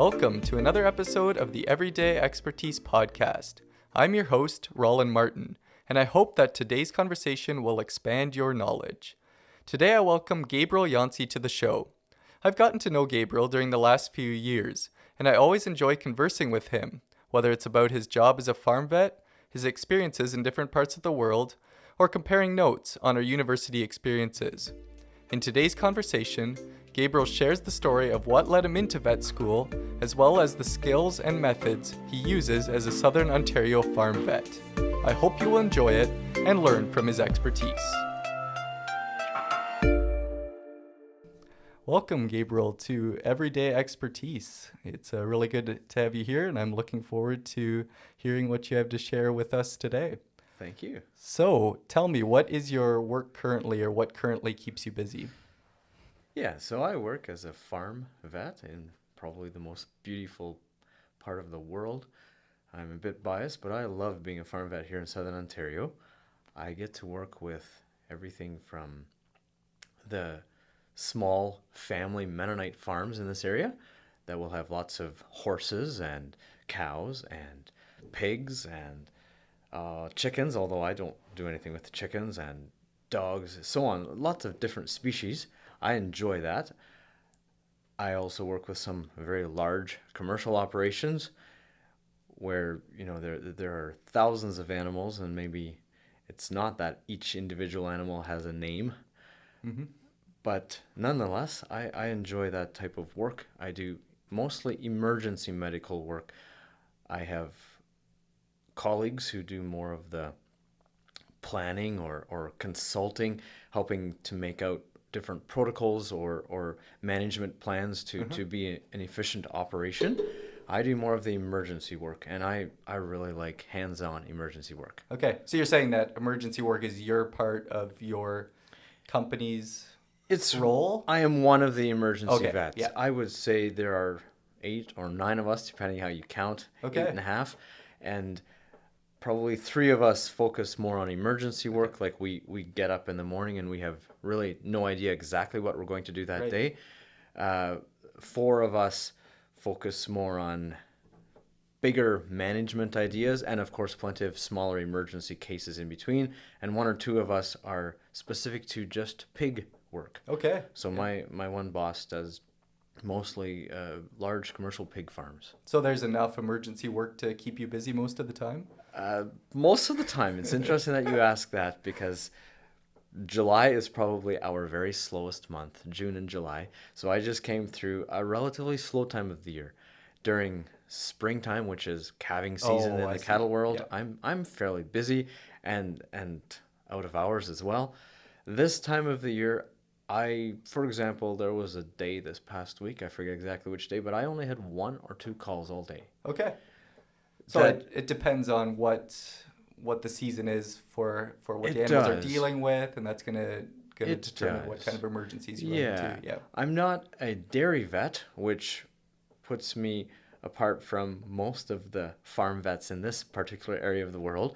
Welcome to another episode of the Everyday Expertise Podcast. I'm your host, Roland Martin, and I hope that today's conversation will expand your knowledge. Today I welcome Gabriel Jantzi to the show. I've gotten to know Gabriel during the last few years, and I always enjoy conversing with him, whether it's about his job as a farm vet, his experiences in different parts of the world, or comparing notes on our university experiences. In today's conversation, Gabriel shares the story of what led him into vet school, as well as the skills and methods he uses as a Southern Ontario farm vet. I hope you will enjoy it and learn from his expertise. Welcome, Gabriel, to Everyday Expertise. It's really good to have you here, and I'm looking forward to hearing what you have to share with us today. Thank you. So, tell me, what is your work currently, or what currently keeps you busy? Yeah, so I work as a farm vet in probably the most beautiful part of the world. I'm a bit biased, but I love being a farm vet here in Southern Ontario. I get to work with everything from the small family Mennonite farms in this area that will have lots of horses and cows and pigs and chickens, although I don't do anything with the chickens, and dogs, so on. Lots of different species. I enjoy that. I also work with some very large commercial operations where, you know, there are thousands of animals, and maybe it's not that each individual animal has a name. Mm-hmm. But nonetheless, I enjoy that type of work. I do mostly emergency medical work. I have colleagues who do more of the planning or consulting, helping to make out different protocols or management plans to be an efficient operation. I do more of the emergency work, and I really like hands-on emergency work. Okay, so you're saying that emergency work is your part of your company's role? I am one of the emergency vets. Yeah. I would say there are 8 or 9 of us, depending how you count, 8.5, and probably 3 of us focus more on emergency work. Like we get up in the morning and we have really no idea exactly what we're going to do that day. 4 of us focus more on bigger management ideas, and of course plenty of smaller emergency cases in between. And 1 or 2 of us are specific to just pig work. Okay. So my one boss does mostly large commercial pig farms. So there's enough emergency work to keep you busy most of the time? Most of the time. It's interesting that you ask that, because July is probably our very slowest month, June and July. So I just came through a relatively slow time of the year. During springtime, which is calving season in the cattle world, yeah. I'm fairly busy and out of hours as well. This time of the year, for example, there was a day this past week, I forget exactly which day, but I only had 1 or 2 calls all day. Okay. So it depends on what the season is for what the animals are dealing with, and that's going to determine what kind of emergencies you run into. Yeah. I'm not a dairy vet, which puts me apart from most of the farm vets in this particular area of the world.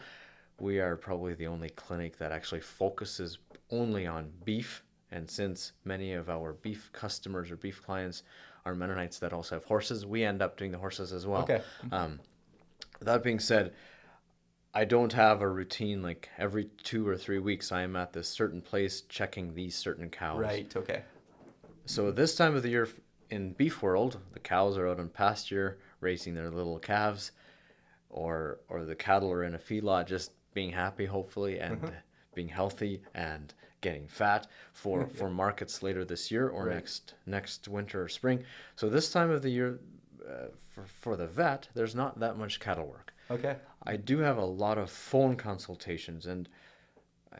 We are probably the only clinic that actually focuses only on beef. And since many of our beef customers or beef clients are Mennonites that also have horses, we end up doing the horses as well. Okay. That being said, I don't have a routine like every 2 or 3 weeks I am at this certain place checking these certain cows. Right, okay. So this time of the year in beef world, the cows are out on pasture raising their little calves, or the cattle are in a feedlot just being happy, hopefully, and being healthy and getting fat for markets later this year or next winter or spring. So this time of the year, for the vet, there's not that much cattle work. Okay. I do have a lot of phone consultations, and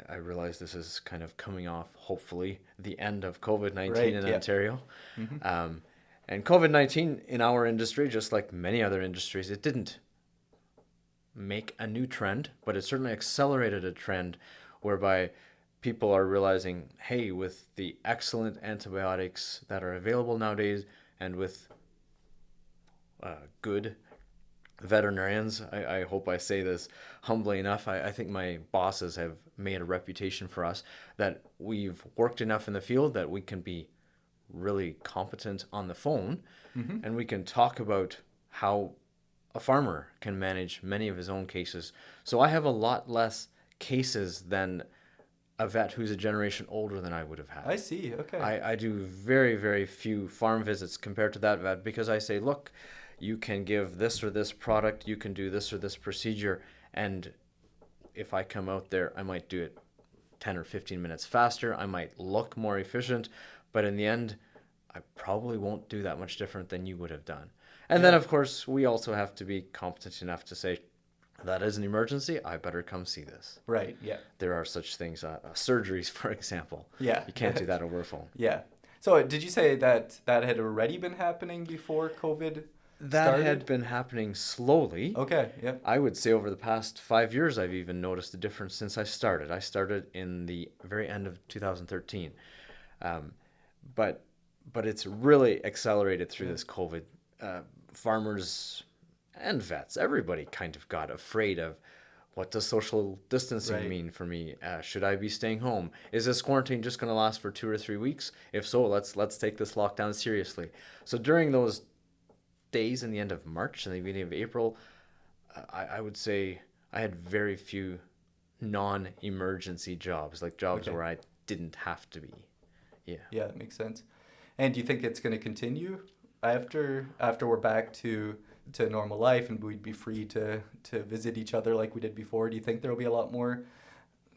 I realize this is kind of coming off, hopefully, the end of COVID-19 in Ontario. Mm-hmm. And COVID-19 in our industry, just like many other industries, it didn't make a new trend, but it certainly accelerated a trend whereby people are realizing, hey, with the excellent antibiotics that are available nowadays, and with good veterinarians, I hope I say this humbly enough, I think my bosses have made a reputation for us that we've worked enough in the field that we can be really competent on the phone, and we can talk about how a farmer can manage many of his own cases. So I have a lot less cases than a vet who's a generation older than I would have had. I see. Okay. I do very, very few farm visits compared to that vet because I say, look, you can give this or this product, you can do this or this procedure, and if I come out there, I might do it 10 or 15 minutes faster, I might look more efficient, but in the end, I probably won't do that much different than you would have done. And then, of course, we also have to be competent enough to say, that is an emergency, I better come see this. Right, yeah. There are such things, surgeries, for example. Yeah. You can't do that over a phone. Yeah. So did you say that had already been happening before COVID That had been happening slowly. Okay, yeah. I would say over the past 5 years, I've even noticed a difference since I started. I started in the very end of 2013. But it's really accelerated through this COVID. Farmers and vets, everybody kind of got afraid of, what does social distancing mean for me? Should I be staying home? Is this quarantine just going to last for 2 or 3 weeks? If so, let's take this lockdown seriously. So during those days in the end of March and the beginning of April, I would say I had very few non-emergency jobs, like jobs where I didn't have to be. Yeah. Yeah, that makes sense. And do you think it's going to continue after we're back to normal life and we'd be free to visit each other like we did before? Do you think there will be a lot more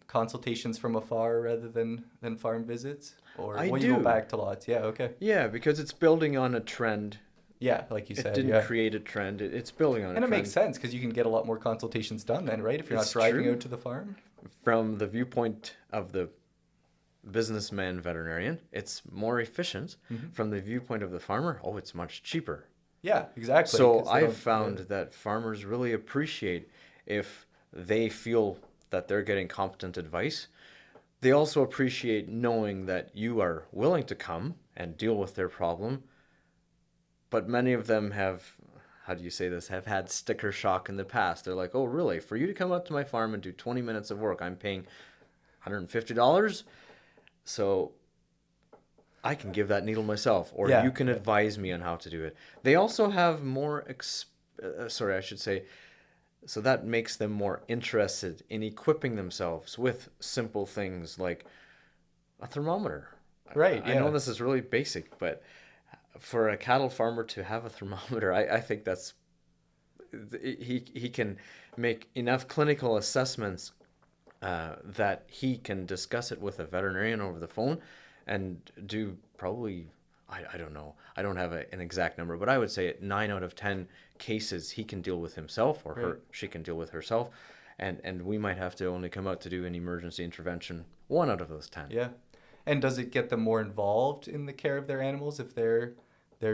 consultations from afar rather than farm visits? Or will you go back to lots? Yeah, okay. Yeah, because it's building on a trend. Yeah, like you said. It didn't create a trend. It's building on a trend. And it makes sense because you can get a lot more consultations done then, right? If you're not driving out to the farm. From the viewpoint of the businessman veterinarian, it's more efficient. From the viewpoint of the farmer, it's much cheaper. Yeah, exactly. So I've found that farmers really appreciate if they feel that they're getting competent advice. They also appreciate knowing that you are willing to come and deal with their problem. But many of them have, have had sticker shock in the past. They're like, oh, really? For you to come up to my farm and do 20 minutes of work, I'm paying $150? So I can give that needle myself, or you can advise me on how to do it. They also have more, so that makes them more interested in equipping themselves with simple things like a thermometer. Right, I know this is really basic, but for a cattle farmer to have a thermometer, I think that's, he can make enough clinical assessments that he can discuss it with a veterinarian over the phone and do probably, I don't know, I don't have an exact number, but I would say 9 out of 10 cases he can deal with himself, or she can deal with herself, and we might have to only come out to do an emergency intervention 1 out of those 10. Yeah. And does it get them more involved in the care of their animals if they're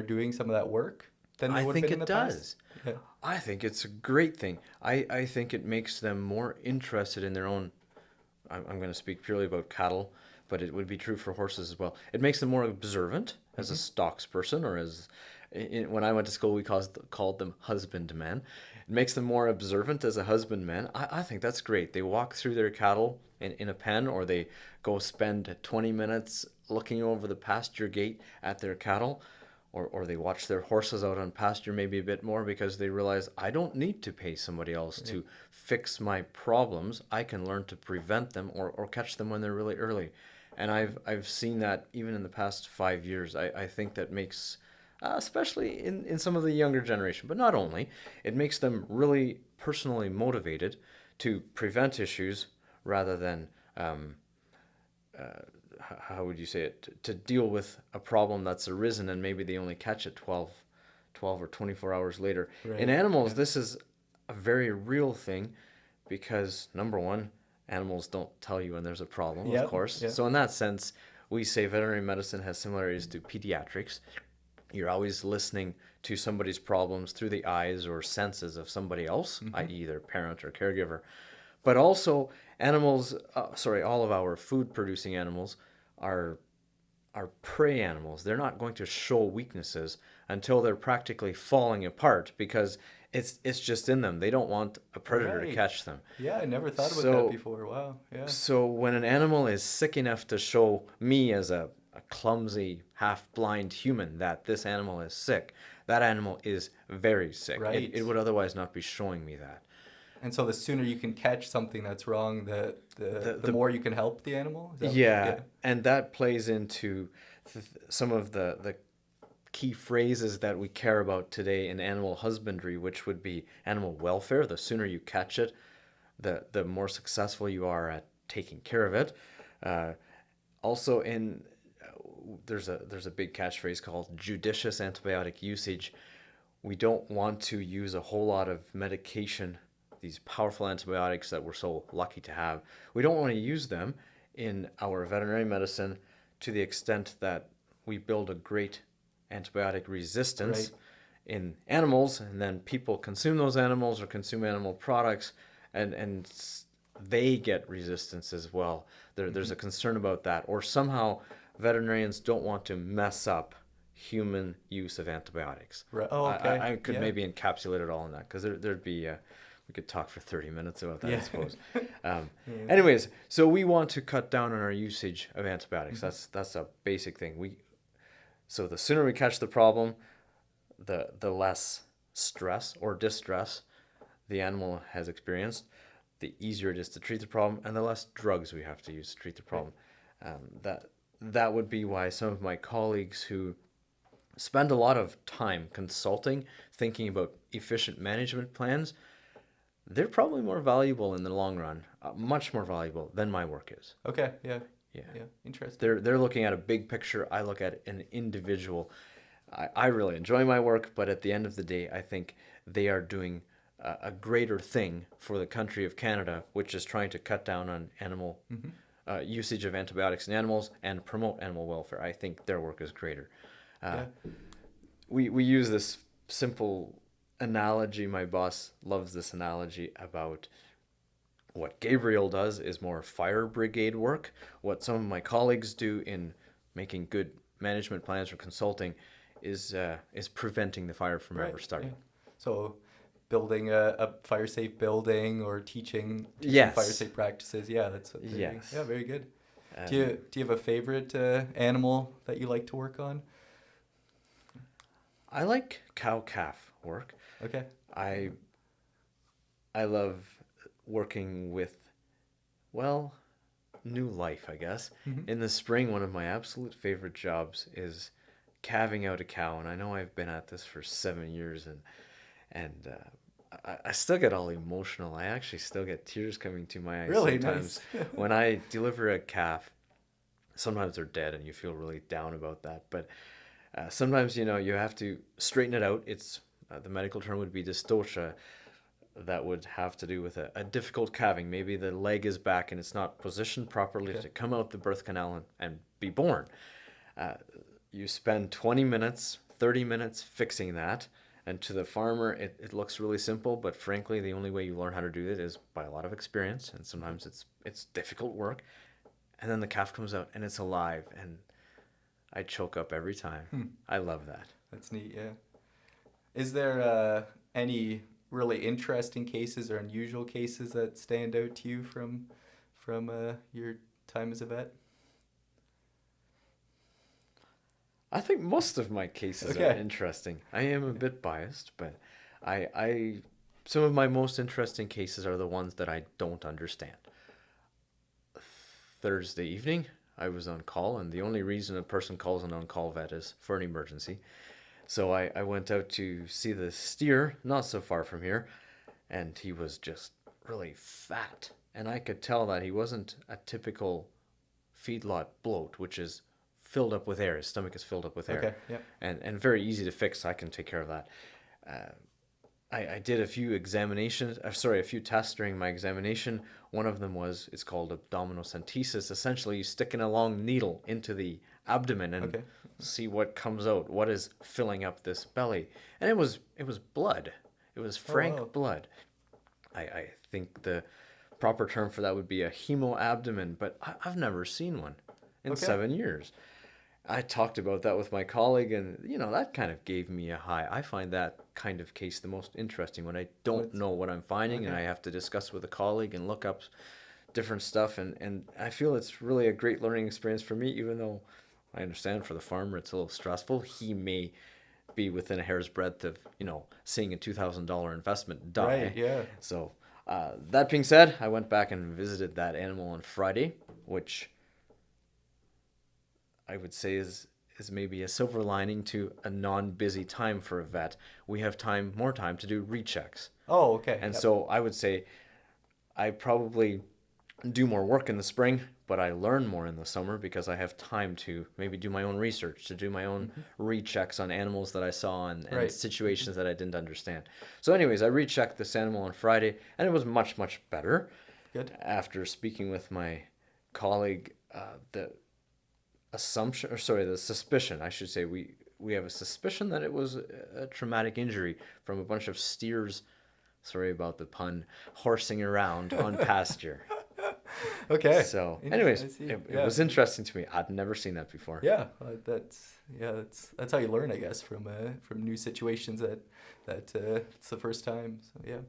doing some of that work than they would have been in the past? Yeah. I think it's a great thing. I think it makes them more interested in their own, I'm going to speak purely about cattle, but it would be true for horses as well. It makes them more observant as a stocks person, or as, when I went to school, we called them husbandmen. It makes them more observant as a husbandman. I think that's great. They walk through their cattle in a pen, or they go spend 20 minutes looking over the pasture gate at their cattle, or they watch their horses out on pasture maybe a bit more because they realize, I don't need to pay somebody else to fix my problems. I can learn to prevent them or catch them when they're really early. And I've seen that even in the past 5 years. I think that makes, especially in some of the younger generation, but not only, it makes them really personally motivated to prevent issues rather than, how would you say it, to deal with a problem that's arisen and maybe they only catch it 12 or 24 hours later. Right. In animals, this is a very real thing because, number one, animals don't tell you when there's a problem, of course. Yep. So in that sense, we say veterinary medicine has similarities to pediatrics. You're always listening to somebody's problems through the eyes or senses of somebody else, i.e. their parent or caregiver. But also animals, all of our food-producing animals are prey animals. They're not going to show weaknesses until they're practically falling apart because it's just in them. They don't want a predator to catch them. Yeah, I never thought about that before. Wow. Yeah. So when an animal is sick enough to show me as a a clumsy, half-blind human that this animal is sick. That animal is very sick. Right. It would otherwise not be showing me that. And so the sooner you can catch something that's wrong, the more you can help the animal? Yeah, and that plays into some of the key phrases that we care about today in animal husbandry, which would be animal welfare. The sooner you catch it, the more successful you are at taking care of it. Also, there's a big catchphrase called judicious antibiotic usage. We don't want to use a whole lot of medication, these powerful antibiotics that we're so lucky to have. We don't want to use them in our veterinary medicine to the extent that we build a great antibiotic resistance in animals, and then people consume those animals or consume animal products, and they get resistance as well. There's a concern about that, or somehow veterinarians don't want to mess up human use of antibiotics. Right. Oh, okay. I could maybe encapsulate it all in that, because there'd be we could talk for 30 minutes about that, I suppose. Anyways, so we want to cut down on our usage of antibiotics. That's a basic thing. So the sooner we catch the problem, the less stress or distress the animal has experienced, the easier it is to treat the problem, and the less drugs we have to use to treat the problem. That would be why some of my colleagues who spend a lot of time consulting, thinking about efficient management plans, they're probably more valuable in the long run, much more valuable than my work is. Okay, yeah. Yeah. Interesting. They're looking at a big picture. I look at an individual. I really enjoy my work, but at the end of the day, I think they are doing a greater thing for the country of Canada, which is trying to cut down on animal usage of antibiotics in animals and promote animal welfare. I think their work is greater. We use this simple analogy. My boss loves this analogy about what Gabriel does is more fire brigade work. What some of my colleagues do in making good management plans or consulting is preventing the fire from ever starting. Yeah. So building a fire safe building or teaching Yes. fire safe practices. Yeah, that's what they're doing. Yeah, very good. Do you have a favorite animal that you like to work on? I like cow-calf work. Okay. I love working with, new life, I guess. In the spring, one of my absolute favorite jobs is calving out a cow, and I know I've been at this for 7 years, and I still get all emotional. I actually still get tears coming to my eyes sometimes. Nice. When I deliver a calf. Sometimes they're dead, and you feel really down about that, but sometimes you have to straighten it out. It's the medical term would be dystocia. That would have to do with a difficult calving. Maybe the leg is back and it's not positioned properly to come out the birth canal and be born. You spend 20 minutes, 30 minutes fixing that. And to the farmer, it looks really simple, but frankly, the only way you learn how to do it is by a lot of experience. And sometimes it's difficult work. And then the calf comes out and it's alive. And I choke up every time. I love that. That's neat, yeah. Is there any really interesting cases or unusual cases that stand out to you from your time as a vet? I think most of my cases are interesting. I am a bit biased, but I some of my most interesting cases are the ones that I don't understand. Thursday evening, I was on call, and the only reason a person calls an on-call vet is for an emergency. So I went out to see the steer, not so far from here, and he was just really fat. And I could tell that he wasn't a typical feedlot bloat, which is filled up with air. His stomach is filled up with air. Okay, yeah. And very easy to fix. I can take care of that. I did a few tests during my examination. One of them it's called abdominocentesis. Essentially, you stick in a long needle into the abdomen and see what comes out, what is filling up this belly. And it was blood. It was frank blood. I think the proper term for that would be a hemoabdomen, but I've never seen one in 7 years. I talked about that with my colleague, and that kind of gave me a high. I find that kind of case the most interesting when I don't know what I'm finding and I have to discuss with a colleague and look up different stuff, and I feel it's really a great learning experience for me, even though I understand for the farmer it's a little stressful. He may be within a hair's breadth of, seeing a $2,000 investment die. Right, yeah. So that being said, I went back and visited that animal on Friday, which I would say is maybe a silver lining to a non-busy time for a vet. We have more time to do rechecks. Oh, okay. And Yep. so I would say I probably do more work in the spring, but I learn more in the summer because I have time to maybe do my own research, to do my own rechecks on animals that I saw and Right. situations that I didn't understand. So anyways, I rechecked this animal on Friday, and it was much, much better. Good. After speaking with my colleague, the suspicion, I should say, we have a suspicion that it was a traumatic injury from a bunch of steers, sorry about the pun, horsing around on pasture. Okay. So, I anyways, see. it Yeah. was interesting to me. I'd never seen that before. Yeah, that's how you learn, I guess, from new situations that it's the first time. So yeah,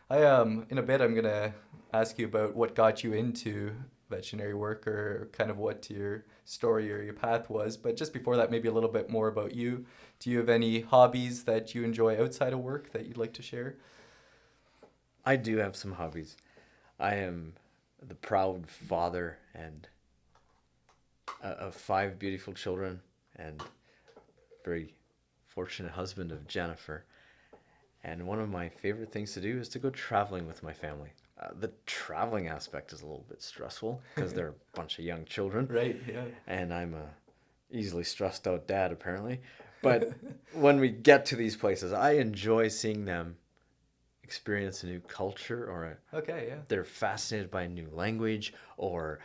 I in a bit I'm gonna ask you about what got you into veterinary work, or kind of what your story or your path was. But just before that, maybe a little bit more about you. Do you have any hobbies that you enjoy outside of work that you'd like to share? I do have some hobbies. I am the proud father and of 5 beautiful children, and very fortunate husband of Jennifer. And one of my favorite things to do is to go traveling with my family. The traveling aspect is a little bit stressful because they're a bunch of young children. Right. Yeah. And I'm a easily stressed out dad, apparently. But when we get to these places, I enjoy seeing them experience a new culture, or Okay. Yeah. they're fascinated by a new language, or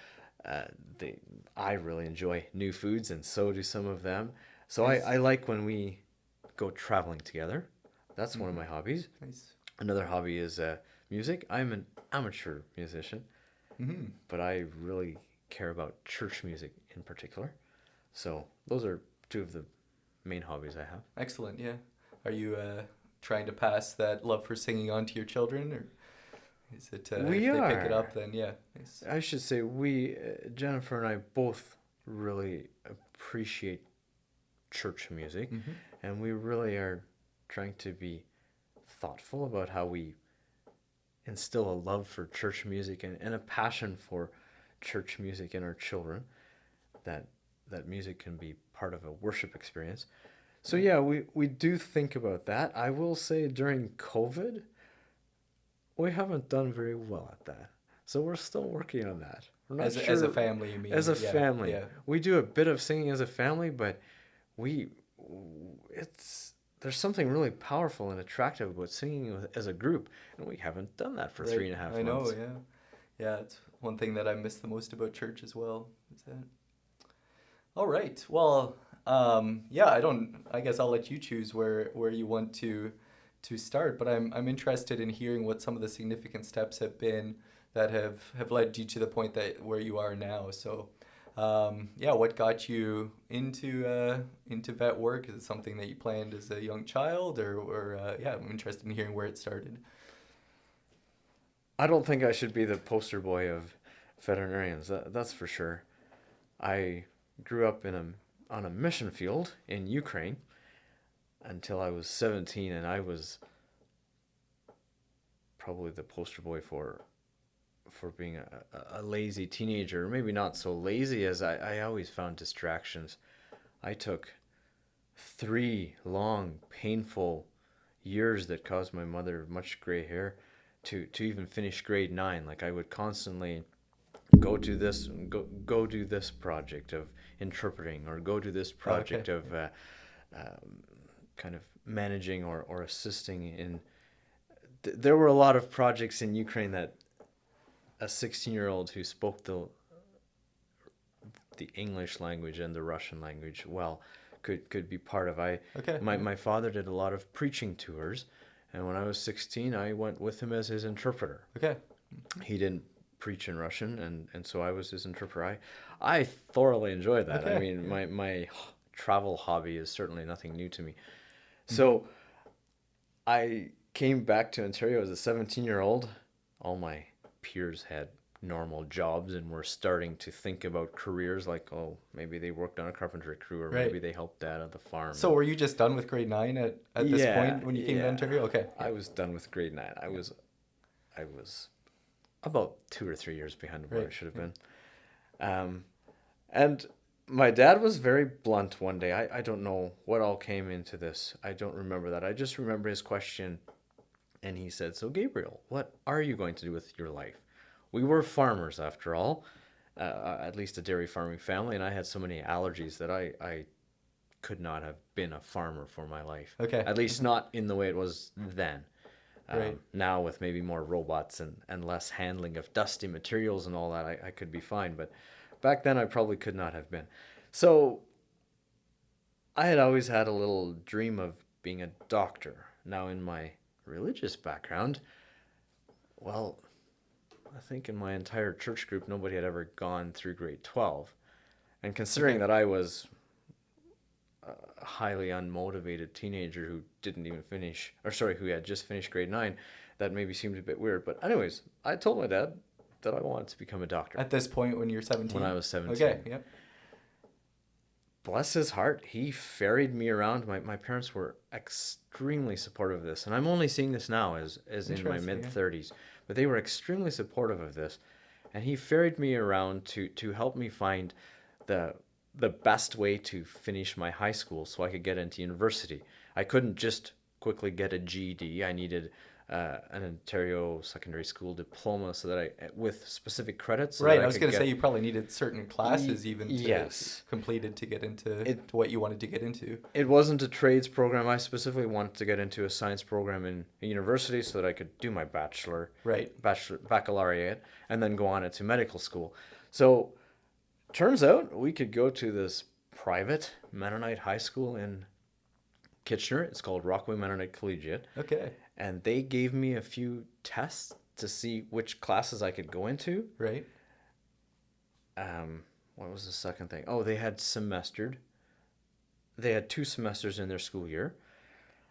I really enjoy new foods, and so do some of them. So Nice. I like when we go traveling together. That's one of my hobbies. Nice. Another hobby is music. I'm an amateur musician, Mm-hmm. but I really care about church music in particular. So those are 2 of the main hobbies I have. Excellent. Yeah. Are you trying to pass that love for singing on to your children, or is it We if they pick it are. up, then yeah. Nice. I should say Jennifer and I both really appreciate church music, Mm-hmm. and we really are trying to be thoughtful about how we instill a love for church music and a passion for church music in our children, that music can be part of a worship experience. So yeah, we do think about that. I will say during COVID, we haven't done very well at that. So we're still working on that. We're not As a sure. family, you mean? As a Yeah, family, yeah. we do a bit of singing as a family, but there's something really powerful and attractive about singing as a group, and we haven't done that for Right. 3.5 months. I know, yeah. Yeah, it's one thing that I miss the most about church as well. Is that? All right. Well, yeah, I guess I'll let you choose where you want to start, but I'm interested in hearing what some of the significant steps have been that have led you to the point that where you are now. So, yeah, what got you into vet work? Is it something that you planned as a young child, or yeah, I'm interested in hearing where it started. I don't think I should be the poster boy of veterinarians. That's for sure. I grew up on a mission field in Ukraine until I was 17, and I was probably the poster boy for being a lazy teenager. Maybe not so lazy, as I always found distractions. I took 3 long, painful years that caused my mother much gray hair to even finish grade 9. Like, I would constantly go do this project of interpreting, or go do this project Okay. of kind of managing or assisting in. There were a lot of projects in Ukraine that a 16-year-old who spoke the English language and the Russian language well could be part of. Okay. My father did a lot of preaching tours, and when I was 16, I went with him as his interpreter. Okay. He didn't preach in Russian, and so I was his interpreter. I thoroughly enjoyed that. Okay. I mean, my travel hobby is certainly nothing new to me. So I came back to Ontario as a 17-year-old. All my peers had normal jobs and were starting to think about careers like, oh, maybe they worked on a carpentry crew or Right. maybe they helped dad at the farm. So were you just done with grade 9 at this point when you came to Ontario? Okay. I was done with grade 9. I was about 2 or 3 years behind where I should have been. And my dad was very blunt one day. I don't know what all came into this. I don't remember that. I just remember his question. And he said, so Gabriel, what are you going to do with your life? We were farmers after all, at least a dairy farming family. And I had so many allergies that I could not have been a farmer for my life. Okay. At least not in the way it was then. Right. Now with maybe more robots and less handling of dusty materials and all that, I could be fine. But back then I probably could not have been. So I had always had a little dream of being a doctor. Now in my religious background, well, I think in my entire church group, nobody had ever gone through grade 12. And considering that I was a highly unmotivated teenager who didn't even finish, who had just finished grade 9, that maybe seemed a bit weird. But anyways, I told my dad that I wanted to become a doctor. At this point when you're 17? When I was 17. Okay, yep. Bless his heart, he ferried me around. My parents were extremely supportive of this. And I'm only seeing this now as in my mid-30s. But they were extremely supportive of this. And he ferried me around to help me find the best way to finish my high school so I could get into university. I couldn't just quickly get a GED. I needed an Ontario secondary school diploma so that with specific credits. So right, I was going to say you probably needed certain classes even completed to get into what you wanted to get into. It wasn't a trades program. I specifically wanted to get into a science program in a university so that I could do my baccalaureate, and then go on into medical school. So turns out we could go to this private Mennonite high school in Kitchener. It's called Rockaway Mennonite Collegiate. Okay. And they gave me a few tests to see which classes I could go into. Right. What was the second thing? Oh, they had semestered. They had 2 semesters in their school year.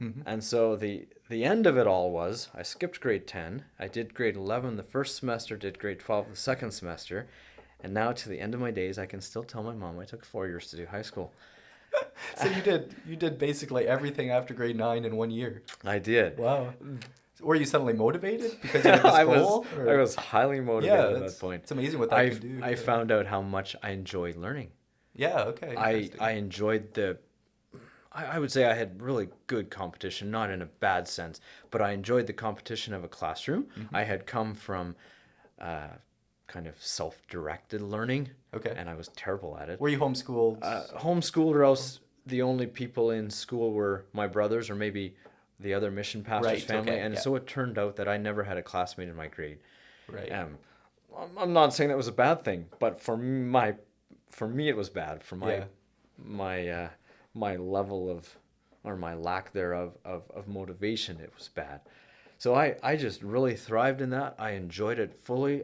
Mm-hmm. And so the end of it all was I skipped grade 10. I did grade 11 the first semester, did grade 12 the second semester. And now to the end of my days, I can still tell my mom I took 4 years to do high school. So you did basically everything after grade 9 in 1 year. I did. Wow. Were you suddenly motivated because of this goal? I was highly motivated at that point. It's amazing what that can do. I found out how much I enjoyed learning. Yeah, okay. I enjoyed I would say I had really good competition, not in a bad sense, but I enjoyed the competition of a classroom. Mm-hmm. I had come from kind of self-directed learning. Okay. And I was terrible at it. Were you homeschooled? Homeschooled, or else the only people in school were my brothers or maybe the other mission pastor's family. Okay, and so it turned out that I never had a classmate in my grade. Right. I'm not saying that was a bad thing, but for me it was bad. For my level of, or my lack thereof of motivation, it was bad. So I just really thrived in that. I enjoyed it fully.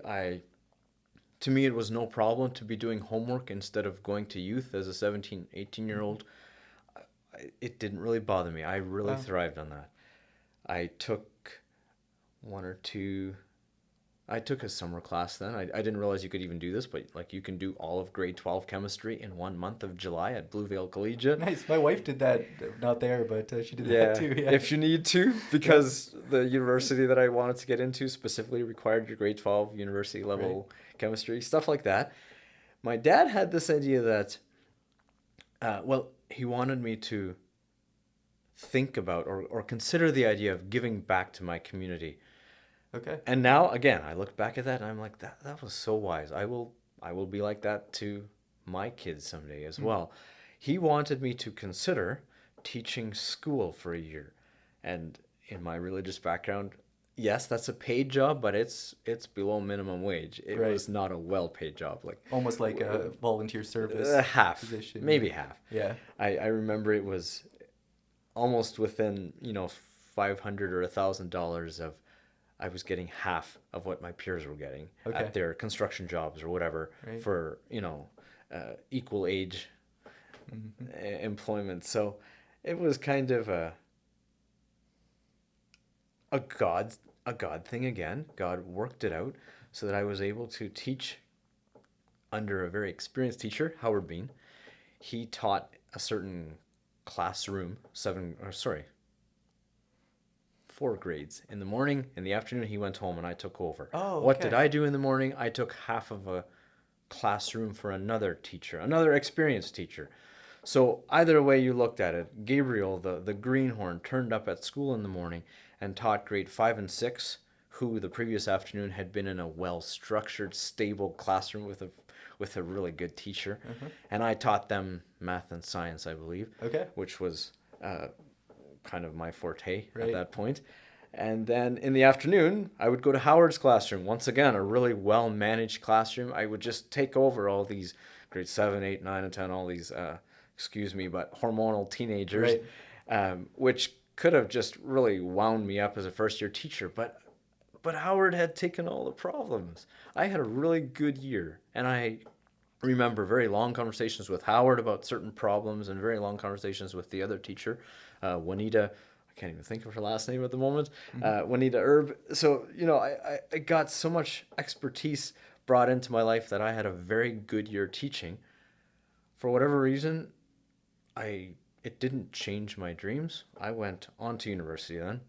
To me, it was no problem to be doing homework instead of going to youth as a 17, 18-year-old. It didn't really bother me. I really thrived on that. I took I took a summer class then. I didn't realize you could even do this, but like you can do all of grade 12 chemistry in 1 month of July at Blue Vale Collegiate. Nice. My wife did that, not there, but she did that too. Yeah. If you need to, because the university that I wanted to get into specifically required your grade 12 university level chemistry, stuff like that. My dad had this idea that, he wanted me to think about or consider the idea of giving back to my community. Okay. And now, again, I look back at that and I'm like, that was so wise. I will be like that to my kids someday as well. He wanted me to consider teaching school for a year. And in my religious background, yes, that's a paid job, but it's below minimum wage. It was not a well-paid job. Like almost like a volunteer service half position. Maybe half. Yeah. I remember it was almost within, $500 or $1,000 of I was getting half of what my peers were getting at their construction jobs or whatever for, equal age employment. So it was kind of a God thing again. God worked it out so that I was able to teach under a very experienced teacher, Howard Bean. He taught a certain classroom, 4 grades. In the morning, in the afternoon, he went home and I took over. Oh, What okay. did I do in the morning? I took half of a classroom for another teacher, another experienced teacher. So either way you looked at it, Gabriel, the greenhorn, turned up at school in the morning and taught grade 5 and 6, who the previous afternoon had been in a well-structured, stable classroom with a really good teacher. And I taught them math and science, I believe, Okay. which was kind of my forte Right. at that point. And then in the afternoon, I would go to Howard's classroom. Once again, a really well-managed classroom. I would just take over all these grade 7, 8, 9, and 10, all these, hormonal teenagers, which could have just really wound me up as a first-year teacher. But Howard had taken all the problems. I had a really good year, and I remember very long conversations with Howard about certain problems and very long conversations with the other teacher, Juanita. I can't even think of her last name at the moment. Juanita Erb. So, I got so much expertise brought into my life that I had a very good year teaching. For whatever reason, it didn't change my dreams. I went on to university then.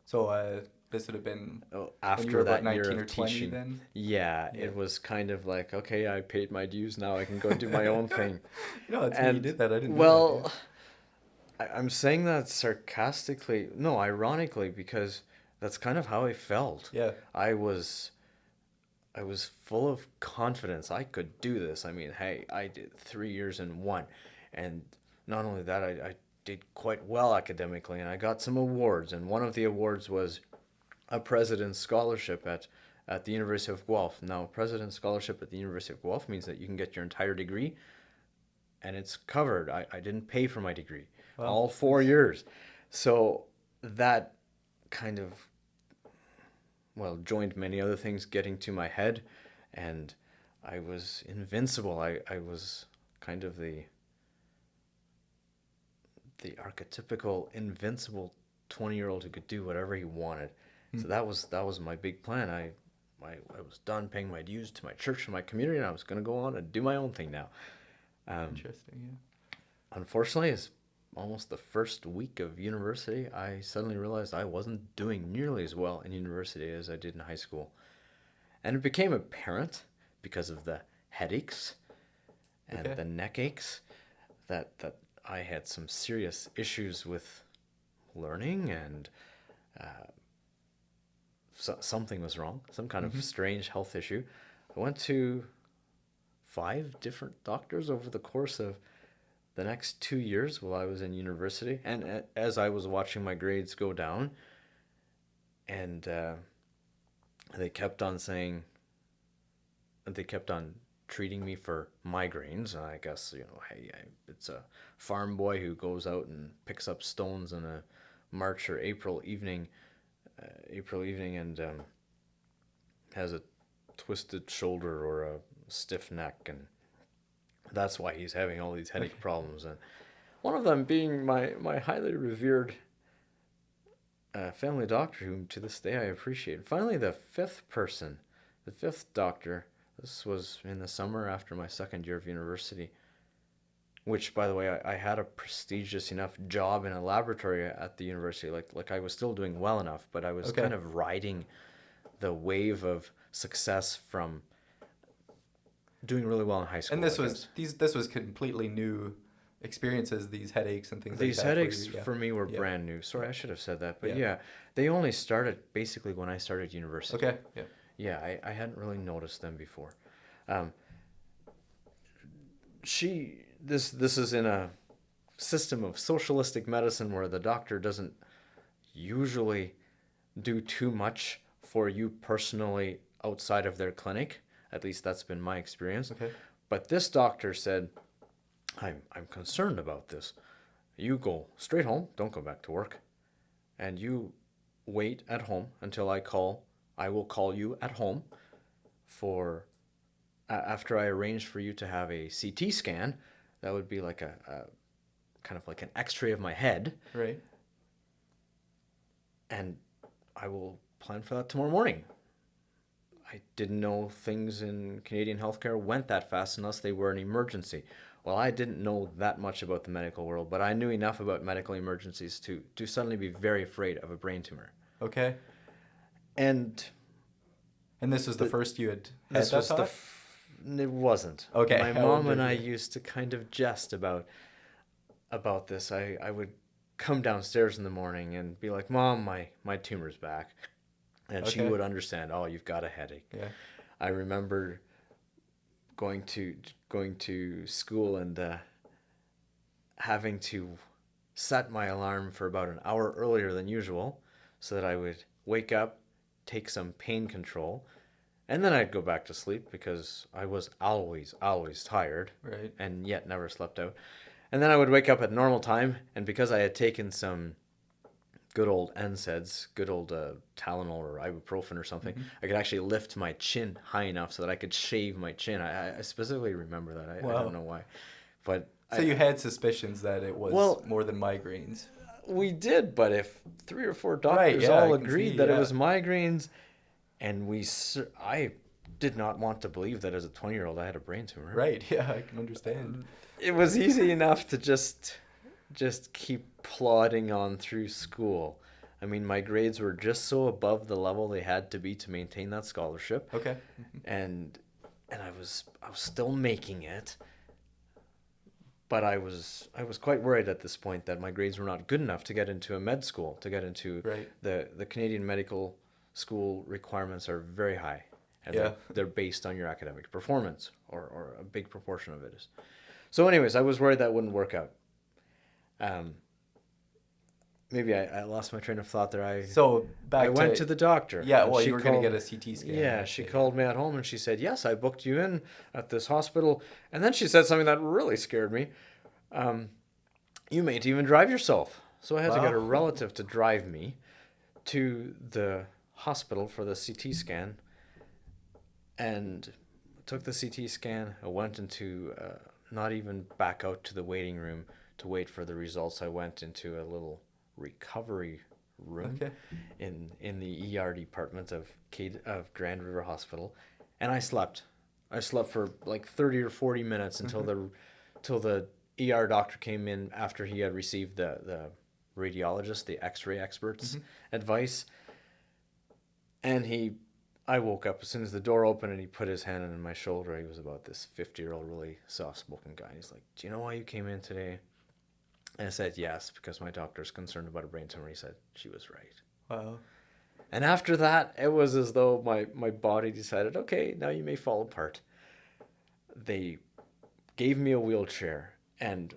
So this would have been After when you were that about year 19 or of 20 teaching. then? Yeah, it was kind of like, okay, I paid my dues, now I can go do my own thing. That's when you did that. I didn't know Well, that. I'm saying that sarcastically, no, ironically, because that's kind of how I felt. Yeah. I was full of confidence. I could do this. I mean, hey, I did 3 years in one. And not only that, I did quite well academically, and I got some awards. And one of the awards was a President's Scholarship at the University of Guelph. Now, President's Scholarship at the University of Guelph means that you can get your entire degree, and it's covered. I didn't pay for my degree. Wow. All 4 years. So that kind of, joined many other things getting to my head, and I was invincible. I was kind of the archetypical invincible 20-year-old who could do whatever he wanted. So that was my big plan. I was done paying my dues to my church and my community, and I was going to go on and do my own thing now. Interesting, yeah. Unfortunately, it's almost the first week of university, I suddenly realized I wasn't doing nearly as well in university as I did in high school. And it became apparent because of the headaches and the neck aches that I had some serious issues with learning, and something was wrong, some kind of strange health issue. I went to 5 different doctors over the course of the next 2 years while I was in university, and as I was watching my grades go down, and they kept on treating me for migraines. And I guess, hey, it's a farm boy who goes out and picks up stones on a March or April evening, and has a twisted shoulder or a stiff neck, and that's why he's having all these headache problems. And one of them being my highly revered family doctor, whom to this day I appreciate. Finally, the 5th doctor, this was in the summer after my second year of university, which, by the way, I had a prestigious enough job in a laboratory at the university. Like I was still doing well enough, but I was kind of riding the wave of success from doing really well in high school. And this was completely new experiences, these headaches and things These like that. headaches for me were brand new. Sorry, I should have said that. But they only started basically when I started university. Okay, yeah. Yeah, I hadn't really noticed them before. This is in a system of socialistic medicine where the doctor doesn't usually do too much for you personally outside of their clinic. At least that's been my experience. Okay. But this doctor said, I'm concerned about this. You go straight home, don't go back to work, and you wait at home until I will call you at home for after I arrange for you to have a CT scan. That would be like a kind of like an x-ray of my head. Right. And I will plan for that tomorrow morning. I didn't know things in Canadian healthcare went that fast unless they were an emergency. Well, I didn't know that much about the medical world, but I knew enough about medical emergencies to suddenly be very afraid of a brain tumor. Okay. And this was the first you had this that was thought? it wasn't. Okay. My mom and I used to kind of jest about this. I would come downstairs in the morning and be like, "Mom, my tumor's back." And she Okay. would understand, "Oh, you've got a headache." Yeah. I remember going to school and having to set my alarm for about an hour earlier than usual so that I would wake up, take some pain control, and then I'd go back to sleep because I was always tired Right. and yet never slept out. And then I would wake up at normal time, and because I had taken some good old NSAIDs, good old Tylenol or ibuprofen or something, I could actually lift my chin high enough so that I could shave my chin. I specifically remember that. I Wow. don't know why. But So you had suspicions that it was more than migraines. we did, but if 3 or 4 doctors Right, yeah, all I can agreed see, that it yeah. was migraines, and I did not want to believe that as a 20-year-old I had a brain tumor. Right. Yeah, I can understand. It was easy enough to just keep plodding on through school. I mean, my grades were just so above the level they had to be to maintain that scholarship. Okay. And I was still making it. But I was quite worried at this point that my grades were not good enough to get into a med school, to get into Right. the Canadian medical school requirements are very high. And Yeah. they're based on your academic performance, or a big proportion of it is. So anyways, I was worried that wouldn't work out. Maybe I lost my train of thought there. So I went to the doctor. Yeah, and well, she you were going to called- get a CT scan. Yeah, she called me at home and she said, "Yes, I booked you in at this hospital." And then she said something that really scared me. You mayn't even drive yourself. So I had to get a Wow. relative to drive me to the hospital for the CT scan. And took the CT scan. I went into, not even back out to the waiting room to wait for the results. I went into a little recovery room in the ER department of Grand River Hospital, and I slept. I slept for like 30 or 40 minutes until the ER doctor came in after he had received the radiologist, the X-ray expert's advice, and I woke up as soon as the door opened, and he put his hand on my shoulder. He was about this 50-year-old, really soft-spoken guy. He's like, "Do you know why you came in today?" And I said, "Yes, because my doctor's concerned about a brain tumor." He said, "She was right." Wow. And after that, it was as though my body decided, okay, now you may fall apart. They gave me a wheelchair, and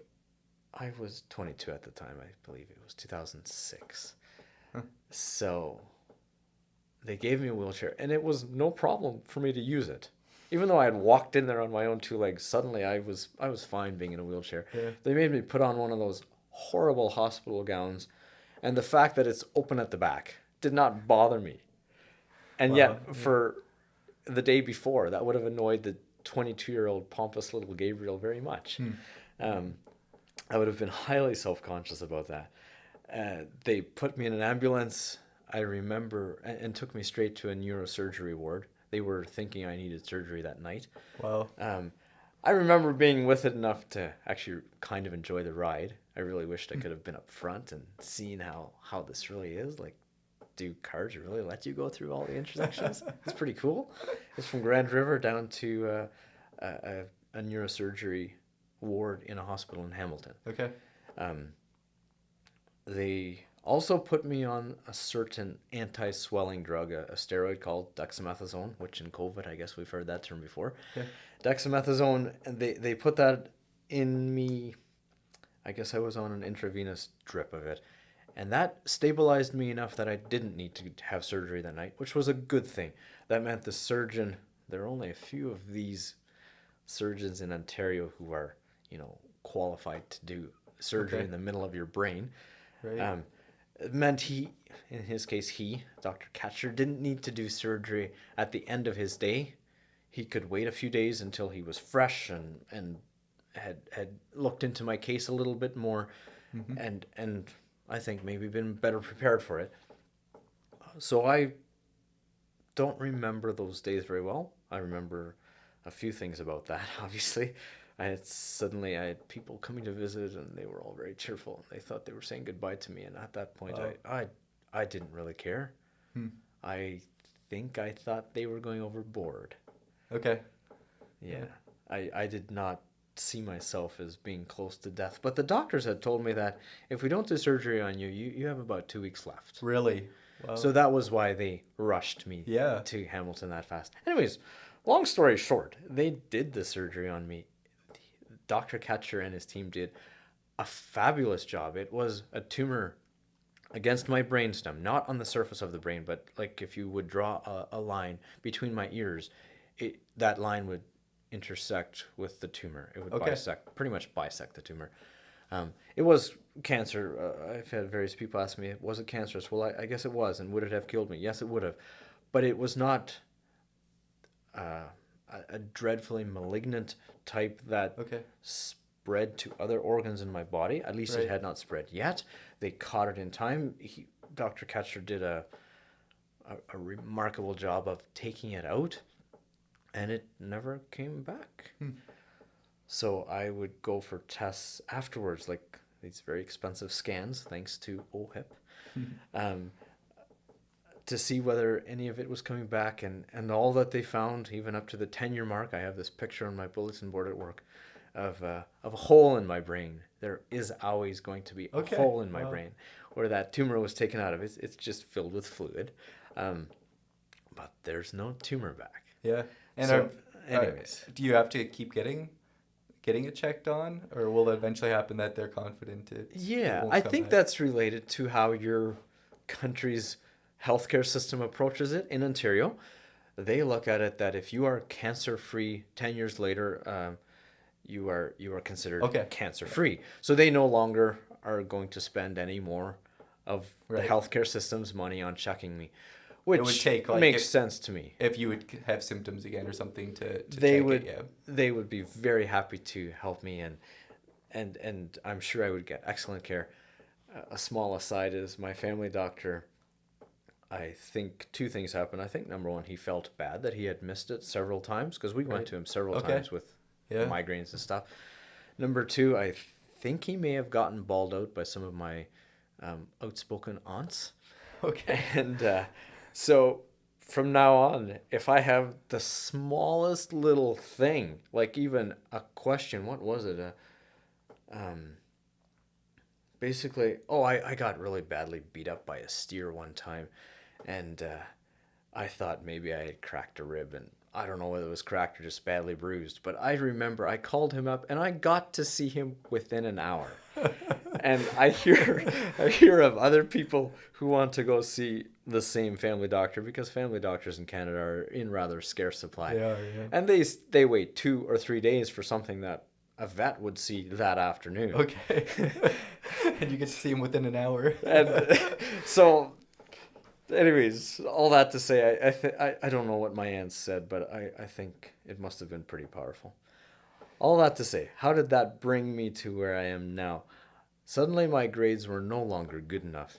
I was 22 at the time. I believe it was 2006. So they gave me a wheelchair, and it was no problem for me to use it. Even though I had walked in there on my own 2 legs, suddenly I was fine being in a wheelchair. Yeah. They made me put on one of those horrible hospital gowns, and the fact that it's open at the back did not bother me. And yet, for the day before, that would have annoyed the 22-year-old pompous little Gabriel very much. I would have been highly self-conscious about that. They put me in an ambulance, I remember, and took me straight to a neurosurgery ward. They were thinking I needed surgery that night. Wow. I remember being with it enough to actually kind of enjoy the ride. I really wished I could have been up front and seen how this really is. Like, do cars really let you go through all the intersections? It's pretty cool. It's from Grand River down to a neurosurgery ward in a hospital in Hamilton. Okay. They also put me on a certain anti-swelling drug, a steroid called dexamethasone, which in COVID, I guess we've heard that term before. Yeah. Dexamethasone, and they put that in me. I guess I was on an intravenous drip of it. And that stabilized me enough that I didn't need to have surgery that night, which was a good thing. That meant the surgeon, there are only a few of these surgeons in Ontario who are, qualified to do surgery in the middle of your brain. Right. It meant in his case, Dr. Catcher, didn't need to do surgery at the end of his day. He could wait a few days until he was fresh and had looked into my case a little bit more, and I think maybe been better prepared for it. So I don't remember those days very well. I remember a few things about that, obviously. I had people coming to visit, and they were all very cheerful. They thought they were saying goodbye to me, and at that point, Wow. I didn't really care. Hmm. I think I thought they were going overboard. Okay. Yeah. I did not see myself as being close to death. But the doctors had told me that if we don't do surgery on you, you have about 2 weeks left. Really? Wow. So that was why they rushed me Yeah. to Hamilton that fast. Anyways, long story short, they did the surgery on me. Dr. Ketcher and his team did a fabulous job. It was a tumor against my brainstem, not on the surface of the brain, but like if you would draw a line between my ears, that line would intersect with the tumor. It would Okay. pretty much bisect the tumor. It was cancer. I've had various people ask me, was it cancerous? Well, I guess it was. And would it have killed me? Yes, it would have. But it was not a dreadfully malignant type that Okay. spread to other organs in my body. At least Right. it had not spread yet. They caught it in time. Dr. Ketcher did a remarkable job of taking it out, and it never came back. So I would go for tests afterwards, like these very expensive scans, thanks to OHIP, to see whether any of it was coming back. And all that they found, even up to the 10-year mark, I have this picture on my bulletin board at work of a hole in my brain. There is always going to be a Okay. hole in my Wow. brain where that tumor was taken out of. It's just filled with fluid. But there's no tumor back. Yeah. And So, anyways. do you have to keep getting it checked on, or will it eventually happen that they're confident it Yeah, won't I come think back? that's related to how your country's healthcare system approaches it. In Ontario, they look at it that if you are cancer-free 10 years later, you are considered Okay. cancer-free. So they no longer are going to spend any more of Right. the healthcare system's money on checking me, which would take, like, makes if- sense to me. If you would have symptoms again or something to They check would it, yeah. they would be very happy to help me, and I'm sure I would get excellent care. A small aside is my family doctor, I think two things happened. I think number one, he felt bad that he had missed it several times because we Right. went to him several Okay. times with Yeah. migraines and stuff. Number two, I think he may have gotten bawled out by some of my outspoken aunts. Okay. And so from now on, if I have the smallest little thing, like even a question, what was it? Basically, I got really badly beat up by a steer one time, and I thought maybe I had cracked a rib, and I don't know whether it was cracked or just badly bruised, but I remember I called him up, and I got to see him within an hour. And I hear of other people who want to go see the same family doctor because family doctors in Canada are in rather scarce supply. They are, yeah. And they wait 2 or 3 days for something that a vet would see that afternoon. Okay. And you get to see him within an hour. And so, anyways, all that to say, I don't know what my aunt said, but I think it must have been pretty powerful. All that to say, how did that bring me to where I am now? Suddenly my grades were no longer good enough.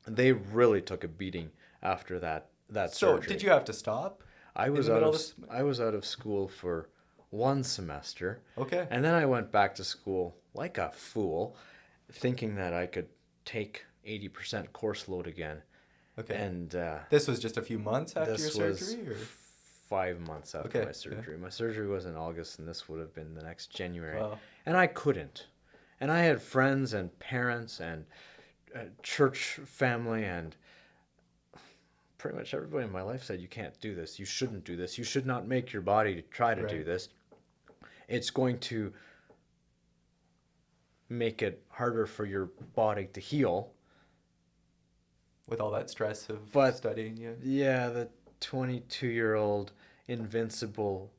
They really took a beating after that So, surgery. did you have to stop? I in was the out middle of of the I was out of school for 1 semester. Okay. And then I went back to school like a fool, thinking that I could take 80% course load again. Okay. And This was just a few months after your this was surgery, or 5 months after Okay, my surgery. My surgery was in August, and this would have been the next January. Wow. And I couldn't. And I had friends and parents and church family, and pretty much everybody in my life said, you can't do this. You shouldn't do this. You should not make your body to try to do Right. this. It's going to make it harder for your body to heal. with all that stress of But- studying, yeah. Yeah, the 22-year-old invincible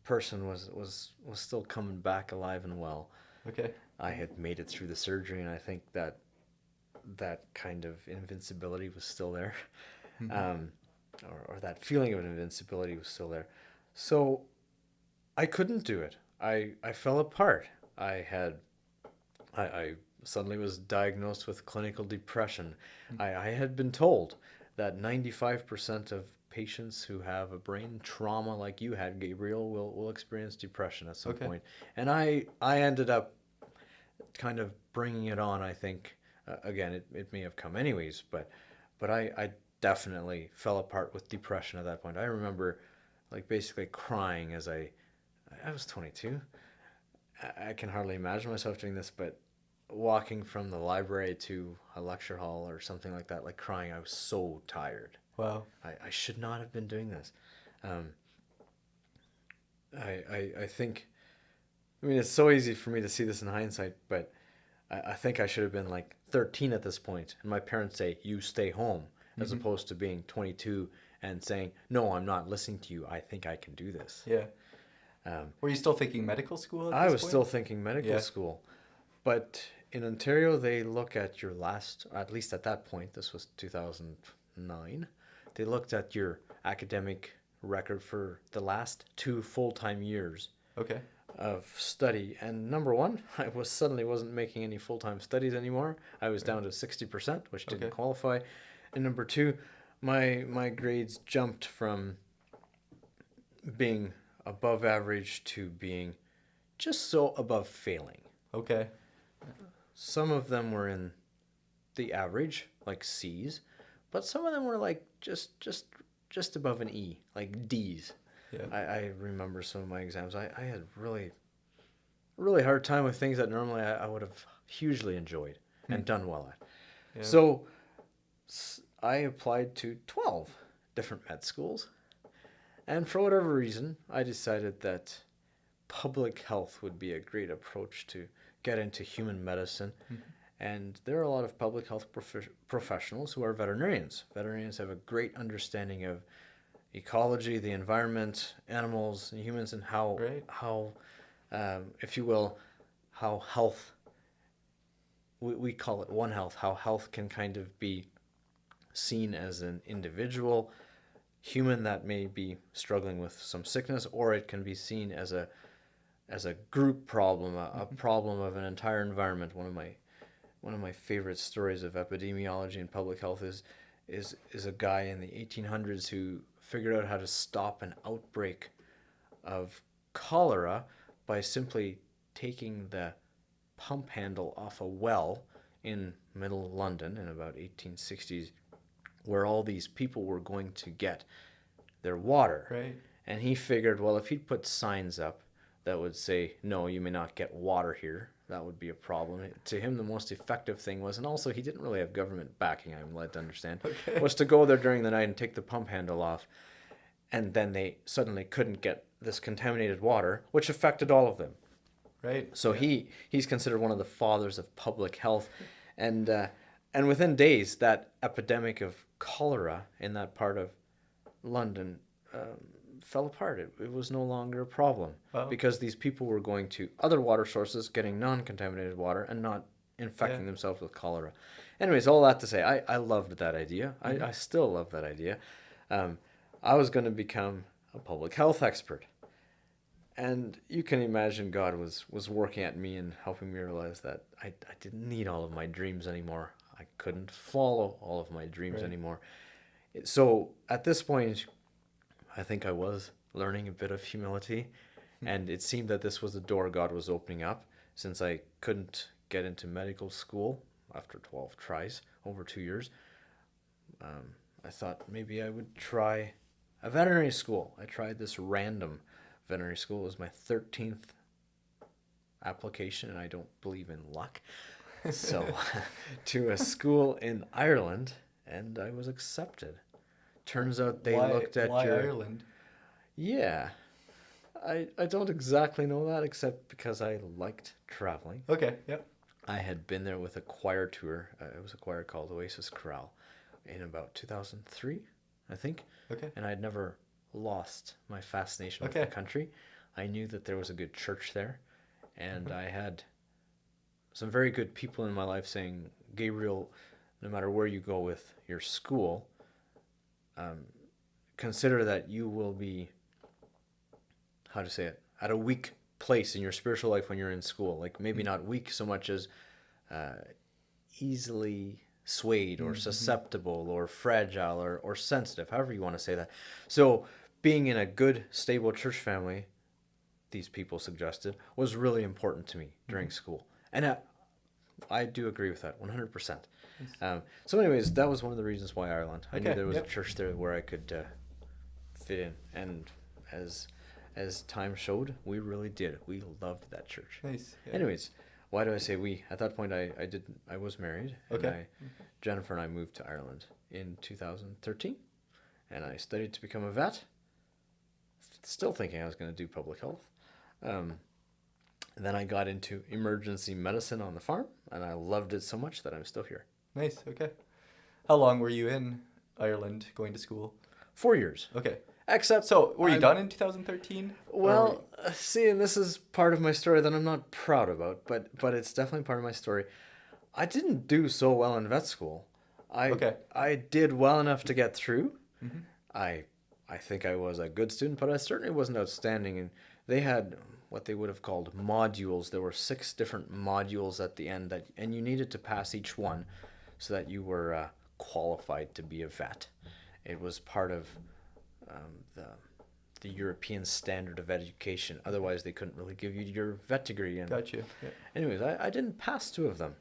person was still coming back alive and well. Okay. I had made it through the surgery, and I think that kind of invincibility was still there, or that feeling of invincibility was still there. So I couldn't do it. I fell apart. I suddenly was diagnosed with clinical depression. I had been told that 95% of patients who have a brain trauma like you had, Gabriel, will experience depression at some Okay. point. And I ended up kind of bringing it on, I think. Again, it may have come anyways, but I definitely fell apart with depression at that point. I remember like basically crying as I was 22. I can hardly imagine myself doing this, but walking from the library to a lecture hall or something like that, like crying, I was so tired. Wow. I should not have been doing this. I think, I mean, it's so easy for me to see this in hindsight, but I think I should have been like 13 at this point, and my parents say, you stay home, as opposed to being 22 and saying, no, I'm not listening to you. I think I can do this. Yeah. Were you still thinking medical school at I this was point? still thinking medical Yeah. school, but in Ontario, they look at your last, at least at that point, this was 2009, they looked at your academic record for the last 2 full-time years Okay. of study. And number one, I suddenly wasn't making any full-time studies anymore. I was down to 60%, which didn't Okay. qualify. And number two, my grades jumped from being above average to being just so above failing. Okay. Some of them were in the average, like C's, but some of them were like just above an E, like D's. Yeah. I remember some of my exams. I had really hard time with things that normally I would have hugely enjoyed and done well at. Yeah. So I applied to 12 different med schools. And for whatever reason, I decided that public health would be a great approach to get into human medicine. And there are a lot of public health professionals who are veterinarians. Veterinarians have a great understanding of ecology, the environment, animals, and humans, and Right. how if you will, how health, we call it One Health, how health can kind of be seen as an individual human that may be struggling with some sickness, or it can be seen as a group problem, a problem of an entire environment. One of my favorite stories of epidemiology and public health is a guy in the 1800s who figured out how to stop an outbreak of cholera by simply taking the pump handle off a well in middle London in about 1860s, where all these people were going to get their water. Right. And he figured, well, if he'd put signs up that would say, no, you may not get water here, that would be a problem. To him, the most effective thing was, and also he didn't really have government backing, I'm led to understand, was to go there during the night and take the pump handle off. And then they suddenly couldn't get this contaminated water, which affected all of them. Right. So Yeah. he's considered one of the fathers of public health. And within days, that epidemic of cholera in that part of London fell apart. It was no longer a problem. Wow. Because these people were going to other water sources, getting non-contaminated water, and not infecting themselves with cholera. Anyways, all that to say, I loved that idea. I still love that idea. I was going to become a public health expert. And you can imagine God was working at me and helping me realize that I didn't need all of my dreams anymore. I couldn't follow all of my dreams anymore. So at this point, I think I was learning a bit of humility. And it seemed that this was the door God was opening up, since I couldn't get into medical school after 12 tries over 2 years. I thought maybe I would try a veterinary school. I tried this random veterinary school. It was my 13th application, and I don't believe in luck. So to a school in Ireland, and I was accepted. Turns out they looked at why your... Ireland? Yeah. I don't exactly know that, except because I liked traveling. Okay. Yep. I had been there with a choir tour. It was a choir called Oasis Chorale in about 2003, I think. Okay. And I'd never lost my fascination with the country. I knew that there was a good church there, and I had some very good people in my life saying, Gabriel, no matter where you go with your school, consider that you will be, how to say it, at a weak place in your spiritual life when you're in school. Like maybe not weak so much as easily swayed or susceptible or fragile or sensitive, however you want to say that. So being in a good, stable church family, these people suggested, was really important to me during school. And I do agree with that 100%. So anyways, that was one of the reasons why Ireland. I knew there was a church there where I could fit in. And as time showed, we really did. We loved that church. Nice. Yeah. Anyways, why do I say we? At that point, I was married. Okay. And Jennifer and I moved to Ireland in 2013. And I studied to become a vet. Still thinking I was going to do public health. Then I got into emergency medicine on the farm, and I loved it so much that I'm still here. Nice. Okay. How long were you in Ireland going to school? 4 years. Okay. Except, So, were you done in 2013? Well, see, and this is part of my story that I'm not proud about, but it's definitely part of my story. I didn't do so well in vet school. I did well enough to get through. Mm-hmm. I think I was a good student, but I certainly wasn't outstanding. And they had what they would have called modules. There were 6 different modules at the end, and you needed to pass each one so that you were qualified to be a vet. It was part of the European standard of education. Otherwise, they couldn't really give you your vet degree. And Gotcha. Yeah. anyways, I didn't pass 2 of them.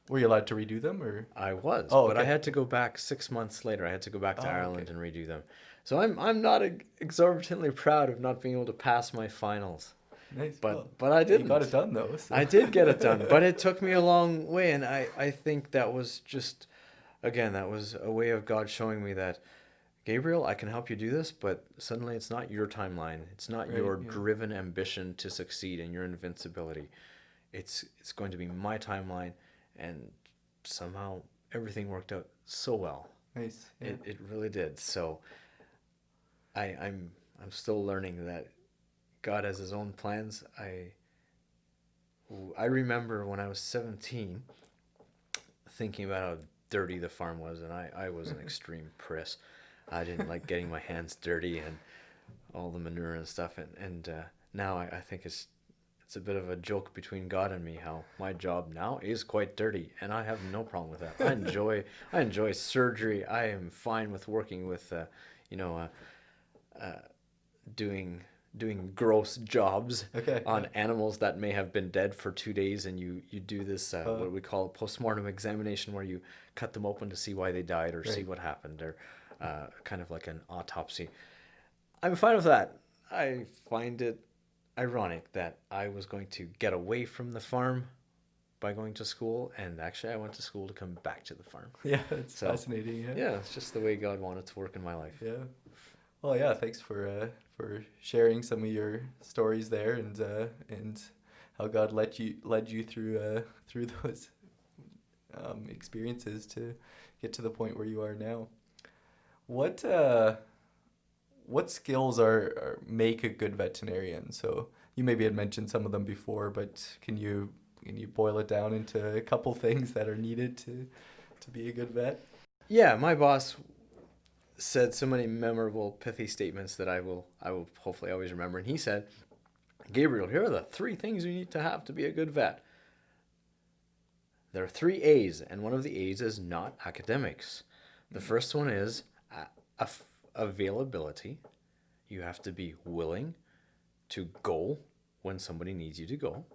Were you allowed to redo them, or? I was, Oh, but okay. I had to go back 6 months later. I had to go back to Ireland and redo them. So I'm not exorbitantly proud of not being able to pass my finals. Nice. But I didn't. You got it done though. So. I did get it done, but it took me a long way, and I think that was just, again, that was a way of God showing me that, Gabriel, I can help you do this, but suddenly it's not your timeline. It's not your driven ambition to succeed and your invincibility. It's going to be my timeline, and somehow everything worked out so well. Nice. Yeah. It really did. So I'm still learning that God has his own plans. I remember when I was 17 thinking about how dirty the farm was, and I was an extreme priss. I didn't like getting my hands dirty and all the manure and stuff. And now I think it's a bit of a joke between God and me how my job now is quite dirty, and I have no problem with that. I enjoy surgery. I am fine with working with doing gross jobs on animals that may have been dead for 2 days, and you do this what we call a post-mortem examination, where you cut them open to see why they died or see what happened, or kind of like an autopsy. I'm fine with that. I find it ironic that I was going to get away from the farm by going to school, and actually I went to school to come back to the farm. Yeah, it's fascinating. Yeah, it's just the way God wanted to work in my life. Yeah. Well, yeah. Thanks for sharing some of your stories there, and how God led you through those experiences to get to the point where you are now. What skills are make a good veterinarian? So you maybe had mentioned some of them before, but can you boil it down into a couple things that are needed to be a good vet? Yeah, my boss said so many memorable, pithy statements that I will hopefully always remember. And he said, Gabriel, here are the 3 things you need to have to be a good vet. There are 3 A's, and one of the A's is not academics. The first one is availability. You have to be willing to go when somebody needs you to go,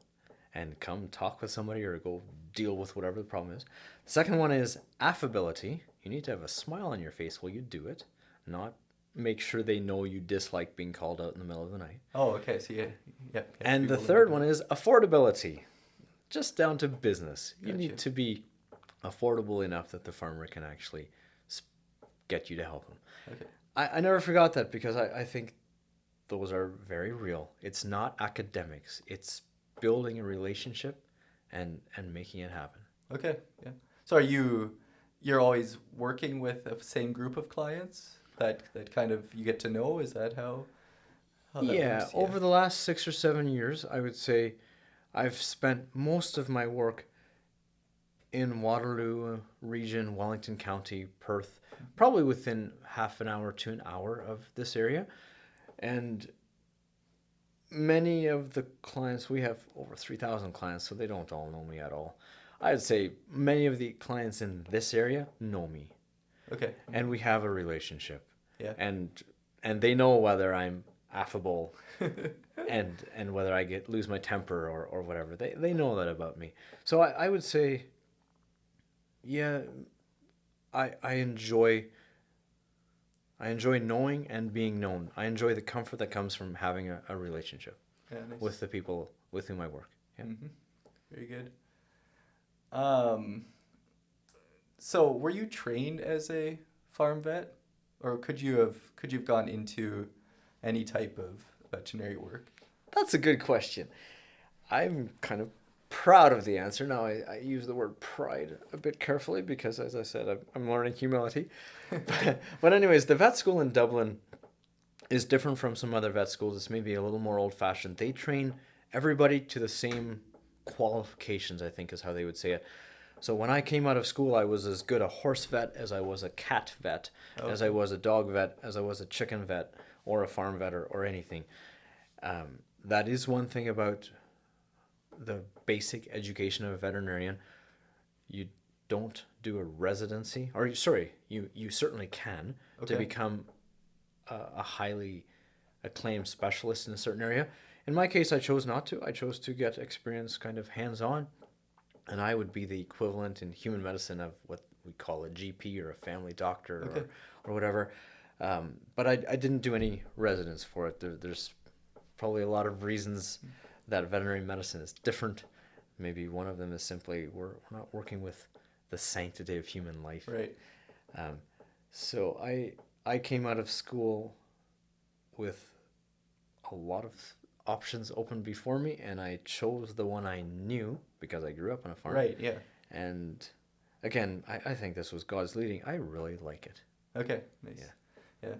and come talk with somebody or go deal with whatever the problem is. The second one is affability. You need to have a smile on your face while you do it, not make sure they know you dislike being called out in the middle of the night. Oh, okay. So yeah. And the third one is affordability. Just down to business. You Gotcha. need to be affordable enough that the farmer can actually get you to help him. Okay. I never forgot that, because I think those are very real. It's not academics. It's building a relationship and making it happen. Okay. Yeah. So you're always working with the same group of clients that kind of you get to know? Is that how that works? Yeah. Over the last 6 or 7 years, I would say I've spent most of my work in Waterloo region, Wellington County, Perth, probably within half an hour to an hour of this area. And many of the clients, we have over 3,000 clients, so they don't all know me at all. I'd say many of the clients in this area know me, Okay. and we have a relationship, Yeah. and they know whether I'm affable and whether I lose my temper or whatever. They know that about me. So I would say, yeah, I enjoy knowing and being known. I enjoy the comfort that comes from having a relationship Yeah, nice. with the people with whom I work. Yeah. Mm-hmm. Very good. So were you trained as a farm vet, or could you have gone into any type of veterinary work? That's a good question. I'm kind of proud of the answer. Now, I use the word pride a bit carefully because, as I said, I'm learning humility. But anyways, the vet school in Dublin is different from some other vet schools. It's maybe a little more old-fashioned. They train everybody to the same qualifications, I think is how they would say it. So when I came out of school, I was as good a horse vet as I was a cat vet, as I was a dog vet, as I was a chicken vet, or a farm vet, or anything. That is one thing about the basic education of a veterinarian. You don't do a residency, or sorry, you certainly can to become a highly acclaimed specialist in a certain area. In my case, I chose not to. I chose to get experience kind of hands-on, and I would be the equivalent in human medicine of what we call a GP or a family doctor or whatever. But I didn't do any residence for it. There's probably a lot of reasons that veterinary medicine is different. Maybe one of them is simply we're not working with the sanctity of human life. Right. So I came out of school with a lot of options open before me, and I chose the one I knew because I grew up on a farm. Right. Yeah. And again, I think this was God's leading. I really like it. Okay. Nice. Yeah.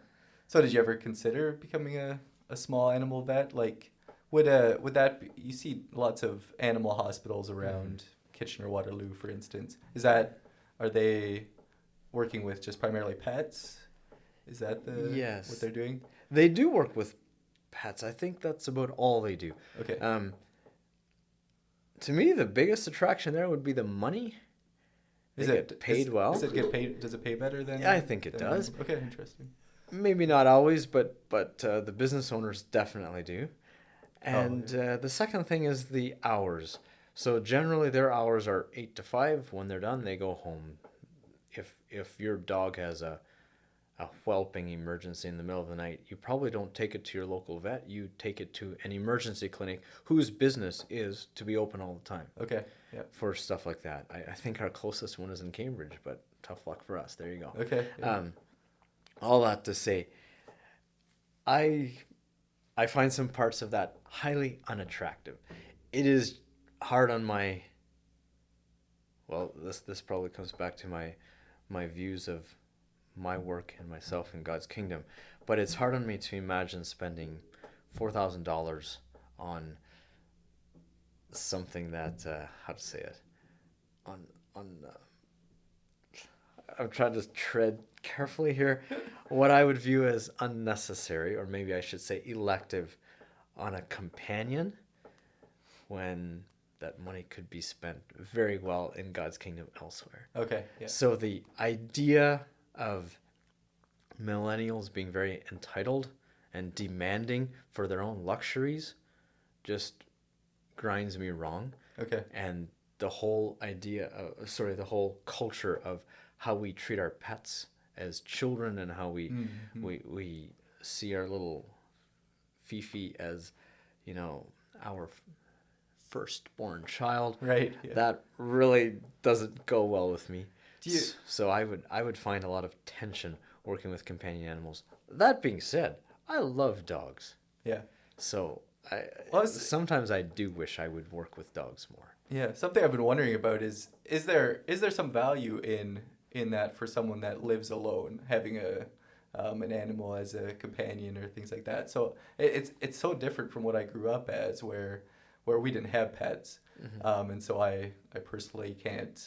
So did you ever consider becoming a small animal vet? Like, would that be, you see lots of animal hospitals around Kitchener-Waterloo, for instance. Are they working with just primarily pets? Is that what they're doing? They do work with pets. I think that's about all they do. Okay. To me, the biggest attraction there would be the money. They get paid well. Does it pay better than? Yeah, I think it does. Okay, interesting. Maybe not always, but the business owners definitely do. And the second thing is the hours. So generally their hours are 8 to 5. When they're done, they go home. If your dog has a whelping emergency in the middle of the night, you probably don't take it to your local vet. You take it to an emergency clinic whose business is to be open all the time. Okay. Yeah. For stuff like that. I think our closest one is in Cambridge, but tough luck for us. There you go. Okay. Yeah. All that to say, I find some parts of that highly unattractive. It is hard on my, well, this probably comes back to my views of my work and myself in God's kingdom, but it's hard on me to imagine spending $4,000 on something that how to say it, I'm trying to tread carefully here, what I would view as unnecessary, or maybe I should say elective, on a companion, when that money could be spent very well in God's kingdom elsewhere. Okay. Yeah. So the idea of millennials being very entitled and demanding for their own luxuries just grinds me wrong. Okay. And the whole idea the whole culture of how we treat our pets as children and how we see our little Fifi as, our firstborn child. Right. Yeah. That really doesn't go well with me. So I would find a lot of tension working with companion animals. That being said, I love dogs. Yeah. So sometimes I do wish I would work with dogs more. Yeah. Something I've been wondering about is there some value in that for someone that lives alone, having an animal as a companion or things like that. So it's so different from what I grew up as, where we didn't have pets, and so I personally can't.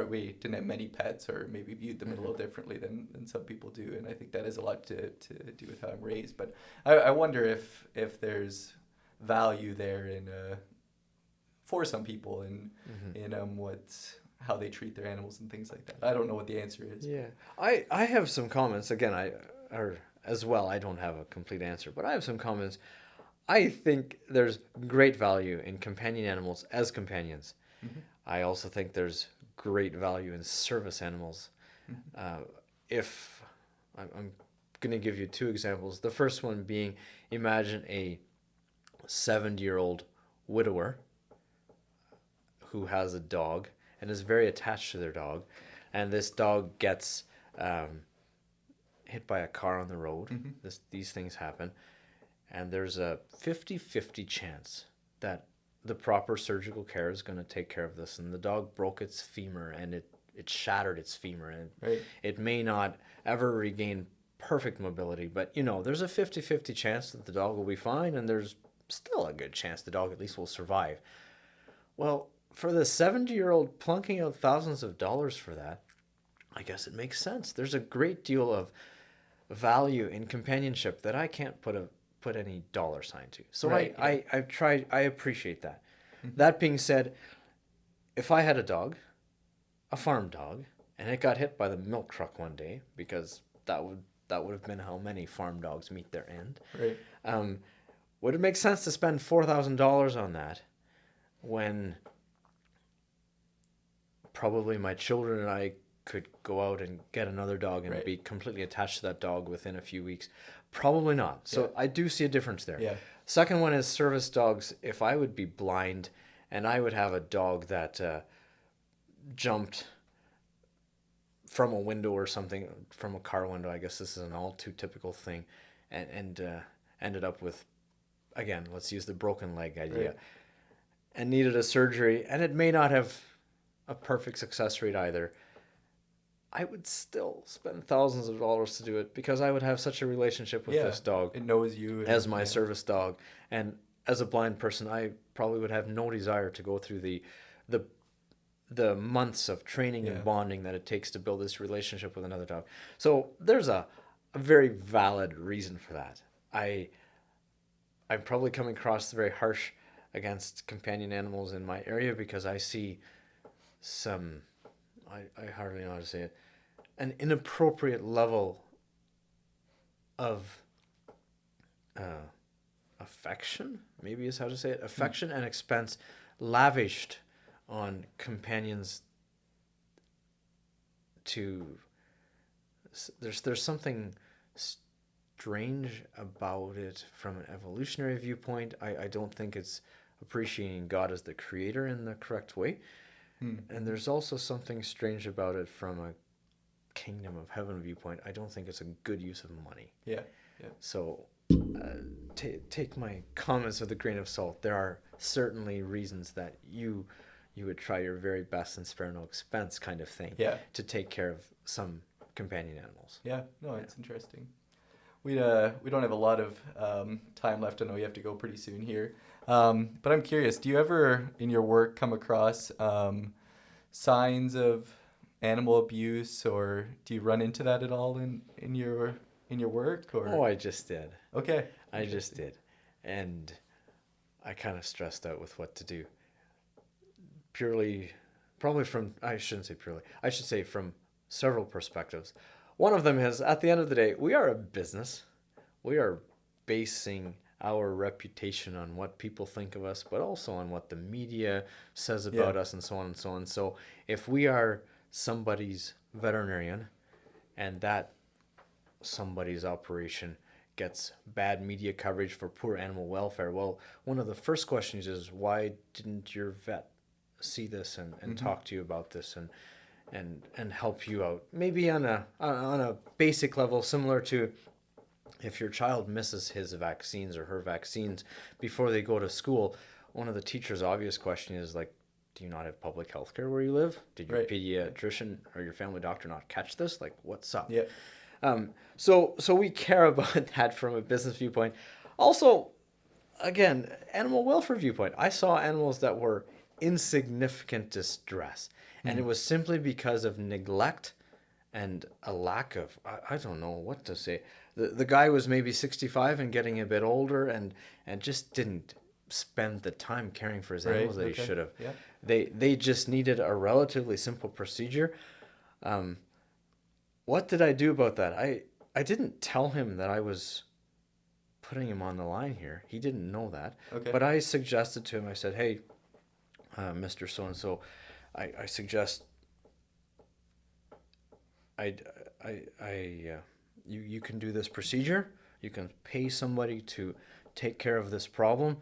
We didn't have many pets, or maybe viewed them a little differently than some people do, and I think that has a lot to do with how I'm raised. But I wonder if there's value there in for some people in how they treat their animals and things like that. I don't know what the answer is. Yeah, I have some comments. Again, as well, I don't have a complete answer, but I have some comments. I think there's great value in companion animals as companions. I also think there's great value in service animals. If I'm going to give you two examples. The first one being, imagine a 70-year-old widower who has a dog and is very attached to their dog, and this dog gets hit by a car on the road. These things happen, and there's a 50-50 chance that the proper surgical care is going to take care of this, and the dog broke its femur, and it shattered its femur, and it may not ever regain perfect mobility, but there's a 50-50 chance that the dog will be fine, and there's still a good chance the dog at least will survive. Well, for the 70-year-old plunking out thousands of dollars for that, I guess it makes sense. There's a great deal of value in companionship that I can't put any dollar sign to. So I appreciate that. That being said, if I had a dog, a farm dog, and it got hit by the milk truck one day, because that would have been how many farm dogs meet their end. Right. Would it make sense to spend $4,000 on that when probably my children and I could go out and get another dog and be completely attached to that dog within a few weeks? Probably not. So I do see a difference there. Yeah. Second one is service dogs. If I would be blind and I would have a dog that jumped from a window or something, from a car window, I guess this is an all too typical thing, and ended up with, again, let's use the broken leg idea, and needed a surgery, and it may not have a perfect success rate either, I would still spend thousands of dollars to do it, because I would have such a relationship with this dog. It knows you as my service dog, and as a blind person, I probably would have no desire to go through the months of training and bonding that it takes to build this relationship with another dog. So there's a very valid reason for that. I'm probably coming across very harsh against companion animals in my area, because I see some, I hardly know how to say it, an inappropriate level of affection, maybe is how to say it, affection and expense lavished on companions. There's something strange about it from an evolutionary viewpoint. I don't think it's appreciating God as the creator in the correct way. And there's also something strange about it from a kingdom of heaven viewpoint. I don't think it's a good use of money. So take my comments with a grain of salt. There are certainly reasons that you would try your very best and spare no expense kind of thing to take care of some companion animals. It's interesting. We don't have a lot of time left. I know you have to go pretty soon here. But I'm curious, do you ever in your work come across signs of animal abuse, or do you run into that at all in your work? Or? Oh, I just did. Okay. I just did. And I kind of stressed out with what to do. I should say from several perspectives. One of them is, at the end of the day, we are a business. We are basing our reputation on what people think of us, but also on what the media says about us, and so on and so on. So if we are somebody's veterinarian and that somebody's operation gets bad media coverage for poor animal welfare, well, one of the first questions is, why didn't your vet see this and talk to you about this and help you out? Maybe on a basic level, similar to if your child misses his vaccines or her vaccines before they go to school, one of the teacher's obvious question is like, do you not have public health care where you live? Did your pediatrician or your family doctor not catch this? Like, what's up? So we care about that from a business viewpoint. Also, again, animal welfare viewpoint. I saw animals that were insignificant distress, and it was simply because of neglect and a lack of, I don't know what to say. The guy was maybe 65 and getting a bit older, and just didn't spend the time caring for his Right, animals that he okay, should have. yeah. They just needed a relatively simple procedure. What did I do about that? I didn't tell him that I was putting him on the line here. He didn't know that. Okay. But I suggested to him, I said, hey, Mr. So-and-so, I suggest you can do this procedure. You can pay somebody to take care of this problem,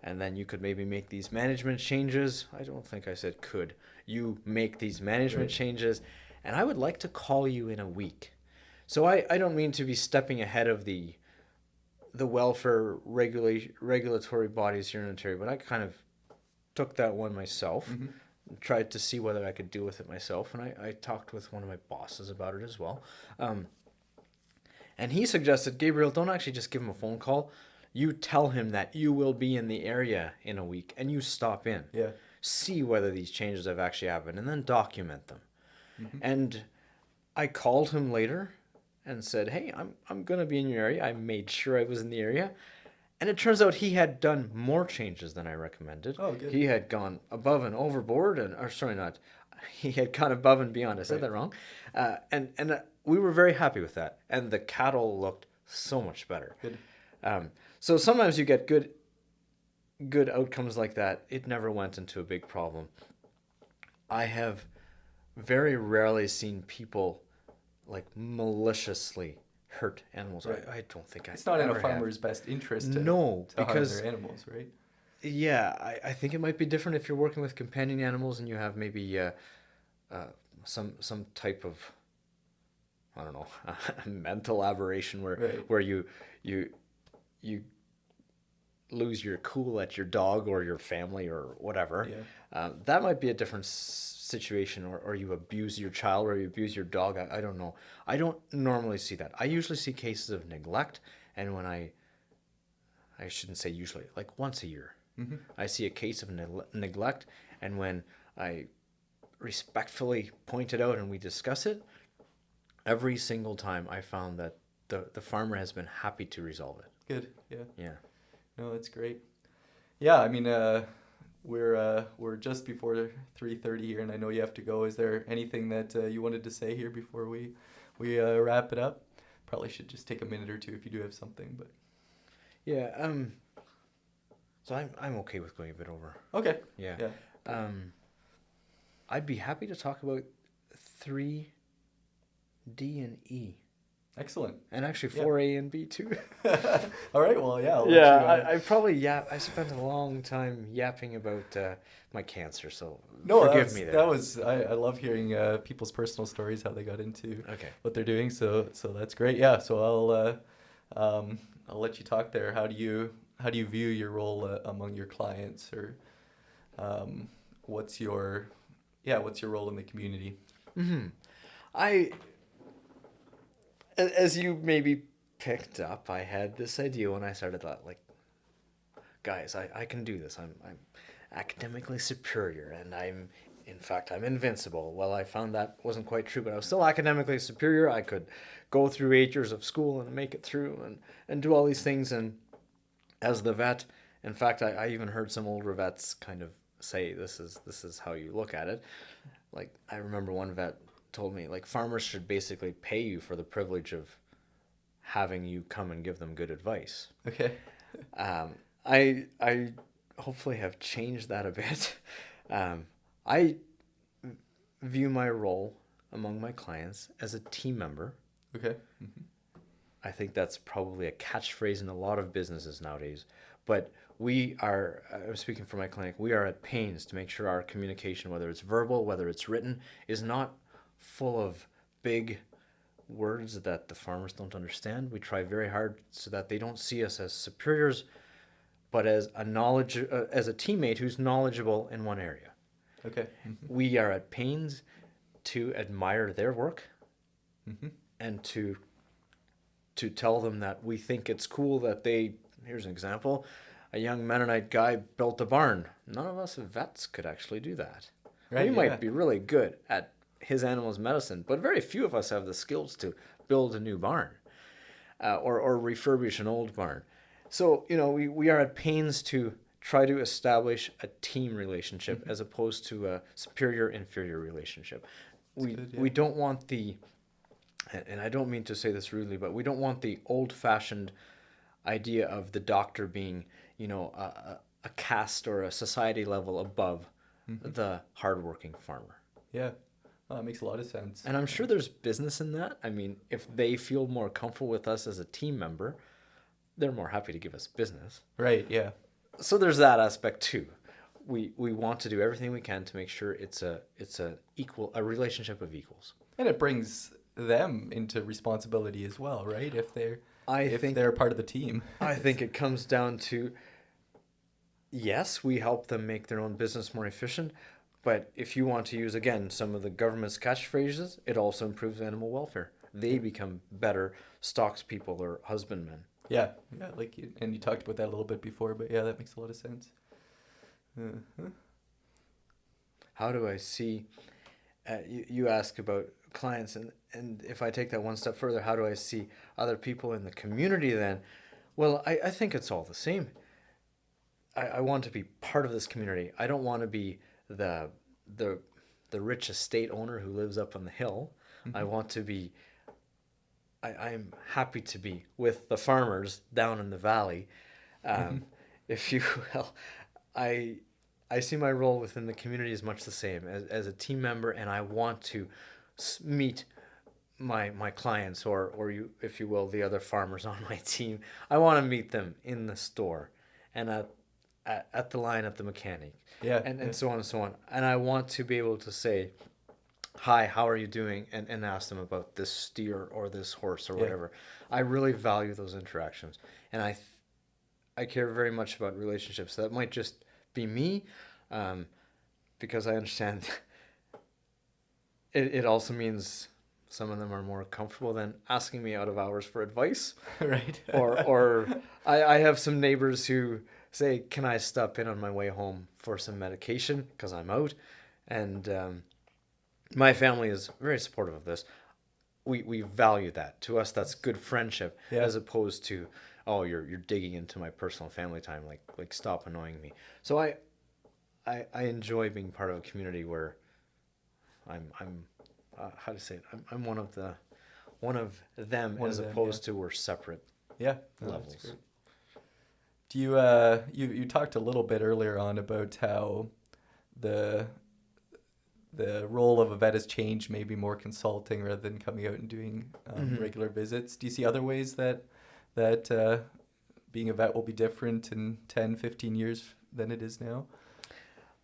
and then you could maybe make these management changes. I don't think I said could. You make these management Right. changes, and I would like to call you in a week. So I don't mean to be stepping ahead of the welfare regulatory bodies here in Ontario, but I kind of took that one myself, tried to see whether I could deal with it myself, and I talked with one of my bosses about it as well. And he suggested, Gabriel, don't actually just give him a phone call. You tell him that you will be in the area in a week, and you stop in. Yeah. See whether these changes have actually happened, and then document them. And I called him later and said, hey, I'm going to be in your area. I made sure I was in the area. And it turns out he had done more changes than I recommended. Oh, good. He had gone above and overboard, he had gone above and beyond. I said that wrong. And we were very happy with that. And the cattle looked so much better. Good. So sometimes you get good outcomes like that. It never went into a big problem. I have very rarely seen people like maliciously hurt animals. Right. I don't think It's not in a ever have. farmer's best interest to, No, to harm because their animals, right? yeah, I think it might be different if you're working with companion animals and you have maybe some type of, I don't know, mental aberration where Right. where you lose your cool at your dog or your family or whatever. Yeah. That might be a different situation, or you abuse your child or you abuse your dog. I don't know. I don't normally see that. I usually see cases of neglect, and when I shouldn't say usually, like once a year, I see a case of neglect, and when I respectfully point it out and we discuss it, every single time I found that the farmer has been happy to resolve it. Good. Yeah. Yeah. No, that's great. Yeah, I mean, we're just before 3:30 here, and I know you have to go. Is there anything that you wanted to say here before we wrap it up? Probably should just take a minute or two if you do have something, but Yeah. So I'm okay with going a bit over. okay. Yeah. Yeah. I'd be happy to talk about 3D and E, Excellent. and actually Yeah. 4A and B too. All right. Well, yeah. I'll let Yeah, you, I probably I spent a long time yapping about my cancer, so no, forgive me there. that was. I love hearing people's personal stories, how they got into Okay. what they're doing. So that's great. Yeah. So I'll let you talk there. How do you view your role among your clients, or what's your role in the community? As you maybe picked up, I had this idea when I started that, like, guys, I can do this. I'm academically superior, and I'm invincible. Well, I found that wasn't quite true, but I was still academically superior. I could go through 8 years of school and make it through and do all these things. And as the vet, in fact, I even heard some older vets kind of say, this is how you look at it. Like, I remember one vet told me, like, farmers should basically pay you for the privilege of having you come and give them good advice. Okay. I hopefully have changed that a bit. I view my role among my clients as a team member. Okay. I think that's probably a catchphrase in a lot of businesses nowadays. But I'm speaking for my clinic, we are at pains to make sure our communication, whether it's verbal, whether it's written, is not full of big words that the farmers don't understand. We try very hard so that they don't see us as superiors, but as a teammate who's knowledgeable in one area. Okay. We are at pains to admire their work and to tell them that we think it's cool that here's an example, a young Mennonite guy built a barn. None of us vets could actually do that. Right, We yeah. might be really good at his animal's medicine, but very few of us have the skills to build a new barn or refurbish an old barn. So, we are at pains to try to establish a team relationship as opposed to a superior-inferior relationship. We don't want the, and I don't mean to say this rudely, but we don't want the old-fashioned idea of the doctor being, a caste or a society level above the hardworking farmer. Yeah. It makes a lot of sense. And I'm sure there's business in that. I mean, if they feel more comfortable with us as a team member, they're more happy to give us business. Right, yeah. So there's that aspect too. We want to do everything we can to make sure it's a relationship of equals. And it brings them into responsibility as well, right? If they're part of the team. I think it comes down to, yes, we help them make their own business more efficient, but if you want to use, again, some of the government's catchphrases, it also improves animal welfare. They become better stocks people or husbandmen. Yeah, you talked about that a little bit before, but yeah, that makes a lot of sense. Uh-huh. How do I see, you ask about clients, and if I take that one step further, how do I see other people in the community then? Well, I think it's all the same. I want to be part of this community. I don't want to be the rich estate owner who lives up on the hill. I want to be, I'm happy to be with the farmers down in the valley. If you will, I see my role within the community as much the same as a team member, and I want to meet my clients or you, if you will, the other farmers on my team. I want to meet them in the store and at the line at the mechanic. And so on and so on. And I want to be able to say, hi, how are you doing? And ask them about this steer or this horse or whatever. I really value those interactions. And I care very much about relationships. That might just be me, because I understand it also means some of them are more comfortable than asking me out of hours for advice. Right. or I have some neighbors who say, can I stop in on my way home for some medication because I'm out? And my family is very supportive of this. We value that. To us, that's good friendship, as opposed to, oh, you're digging into my personal family time. Like stop annoying me. So I enjoy being part of a community where I'm how to say it? I'm one of them as opposed to we're separate. Levels. Do you you talked a little bit earlier on about how the role of a vet has changed, maybe more consulting rather than coming out and doing regular visits. Do you see other ways that being a vet will be different in 10, 15 years than it is now?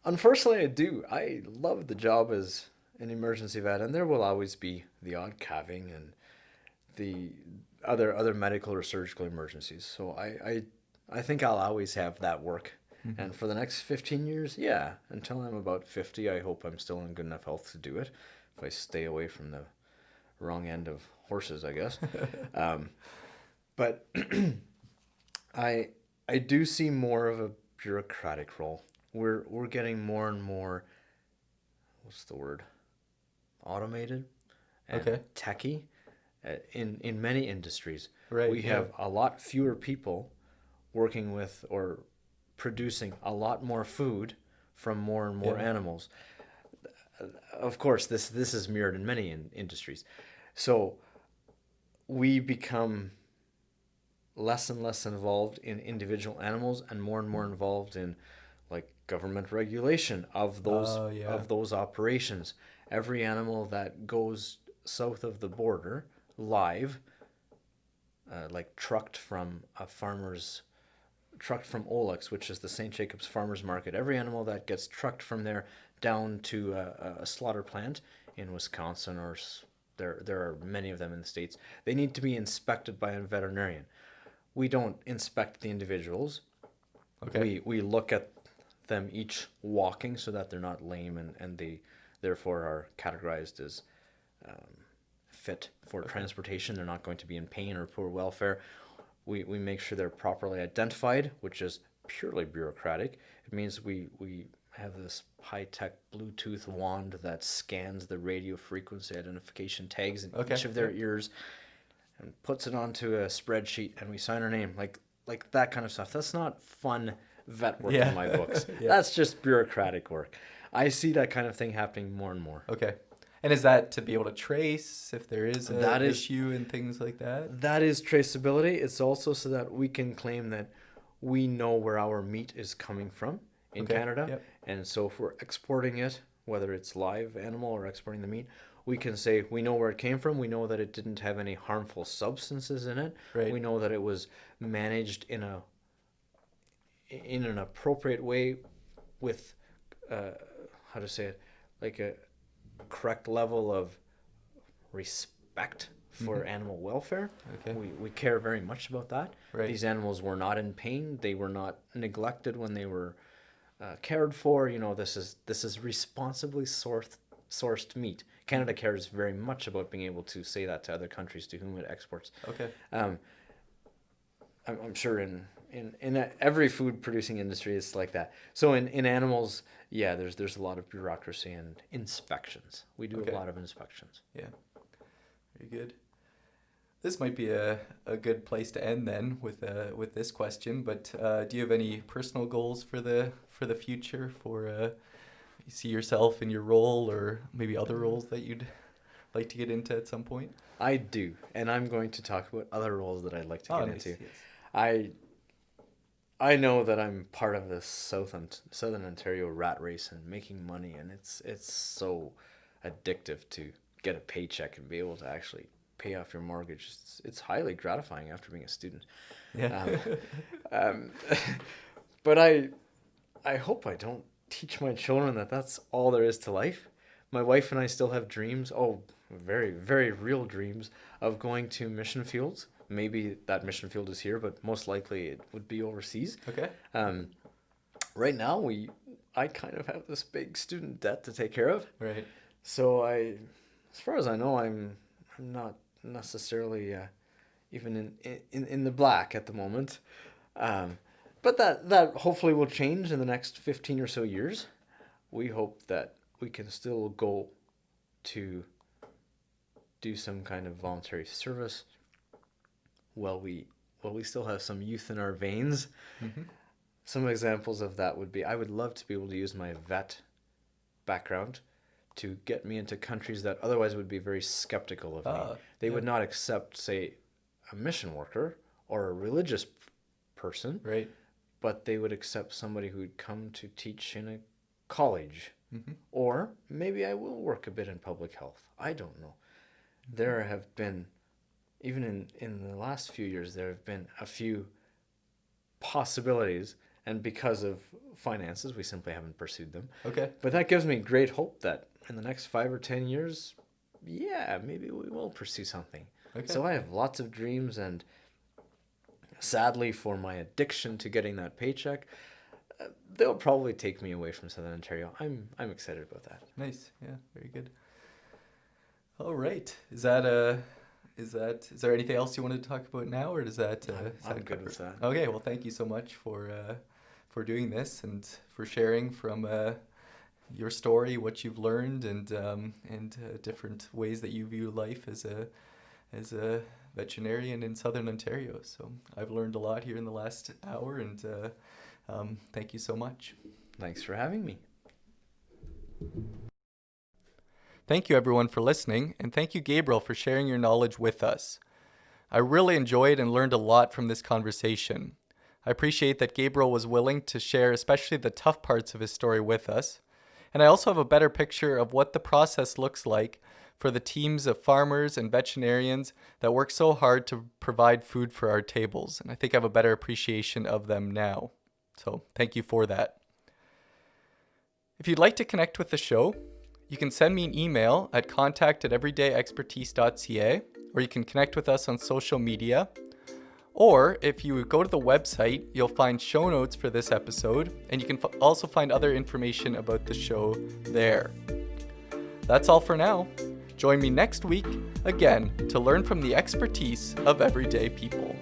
Unfortunately, I do. I love the job as an emergency vet, and there will always be the odd calving and the other medical or surgical emergencies. So I think I'll always have that work. And for the next 15 years, until I'm about 50, I hope I'm still in good enough health to do it. If I stay away from the wrong end of horses, I guess. But I do see more of a bureaucratic role. We're getting more and more, what's the word? Automated and techy in many industries. Right. We have a lot fewer people working with or producing a lot more food from more and more animals. Of course, this is mirrored in many industries. So we become less and less involved in individual animals and more involved in like government regulation of those operations. Every animal that goes south of the border live, like trucked from Olex, which is the St. Jacobs Farmers Market. Every animal that gets trucked from there down to a slaughter plant in Wisconsin, or there are many of them in the States, they need to be inspected by a veterinarian. We don't inspect the individuals. We look at them each walking so that they're not lame and they therefore are categorized as fit for transportation. They're not going to be in pain or poor welfare. We make sure they're properly identified, which is purely bureaucratic. It means we have this high-tech Bluetooth wand that scans the radio frequency identification tags in each of their ears and puts it onto a spreadsheet, and we sign our name. Like that kind of stuff. That's not fun vet work in my books. That's just bureaucratic work. I see that kind of thing happening more and more. Okay. And is that to be able to trace if there is an issue and things like that? That is traceability. It's also so that we can claim that we know where our meat is coming from in Canada. Yep. And so if we're exporting it, whether it's live animal or exporting the meat, we can say we know where it came from. We know that it didn't have any harmful substances in it. Right. We know that it was managed in an appropriate way with, how to say it, like a correct level of respect for animal welfare. Okay. We care very much about that. Right. These animals were not in pain. They were not neglected when they were cared for. You know, this is responsibly sourced meat. Canada cares very much about being able to say that to other countries to whom it exports. Okay. I'm sure in every food producing industry it's like that. So in animals, yeah, there's a lot of bureaucracy and inspections. We do a lot of inspections. Yeah. Very good. This might be a good place to end then with this question, but do you have any personal goals for the future, for you see yourself in your role or maybe other roles that you'd like to get into at some point? I do, and I'm going to talk about other roles that I'd like to get into. Yes. I know that I'm part of this Southern Ontario rat race and making money, and it's so addictive to get a paycheck and be able to actually pay off your mortgage. It's highly gratifying after being a student. Yeah. But I hope I don't teach my children that that's all there is to life. My wife and I still have dreams, very, very real dreams, of going to mission fields. Maybe that mission field is here, but most likely it would be overseas. Okay. Right now, I kind of have this big student debt to take care of. Right. So as far as I know, I'm not necessarily even in the black at the moment. But that hopefully will change in the next 15 or so years. We hope that we can still go to do some kind of voluntary service while we still have some youth in our veins. Mm-hmm. Some examples of that would be, I would love to be able to use my vet background to get me into countries that otherwise would be very skeptical of me. They would not accept, say, a mission worker or a religious person, right? But they would accept somebody who would come to teach in a college. Mm-hmm. Or maybe I will work a bit in public health. I don't know. Mm-hmm. There have been, even in the last few years, there have been a few possibilities, and because of finances, we simply haven't pursued them. Okay. But that gives me great hope that in the next 5 or 10 years, yeah, maybe we will pursue something. Okay. So I have lots of dreams, and sadly for my addiction to getting that paycheck, they'll probably take me away from Southern Ontario. I'm excited about that. Nice. Yeah, very good. All right. Is there anything else you wanted to talk about now, or does that? I'm good with that. Okay. Well, thank you so much for doing this and for sharing from your story, what you've learned, and different ways that you view life as a veterinarian in Southern Ontario. So I've learned a lot here in the last hour, and thank you so much. Thanks for having me. Thank you everyone for listening, and thank you Gabriel for sharing your knowledge with us. I really enjoyed and learned a lot from this conversation. I appreciate that Gabriel was willing to share especially the tough parts of his story with us, and I also have a better picture of what the process looks like for the teams of farmers and veterinarians that work so hard to provide food for our tables, and I think I have a better appreciation of them now. So thank you for that. If you'd like to connect with the show, you can send me an email at contact@everydayexpertise.ca, or you can connect with us on social media. Or if you go to the website, you'll find show notes for this episode, and you can also find other information about the show there. That's all for now. Join me next week again to learn from the expertise of everyday people.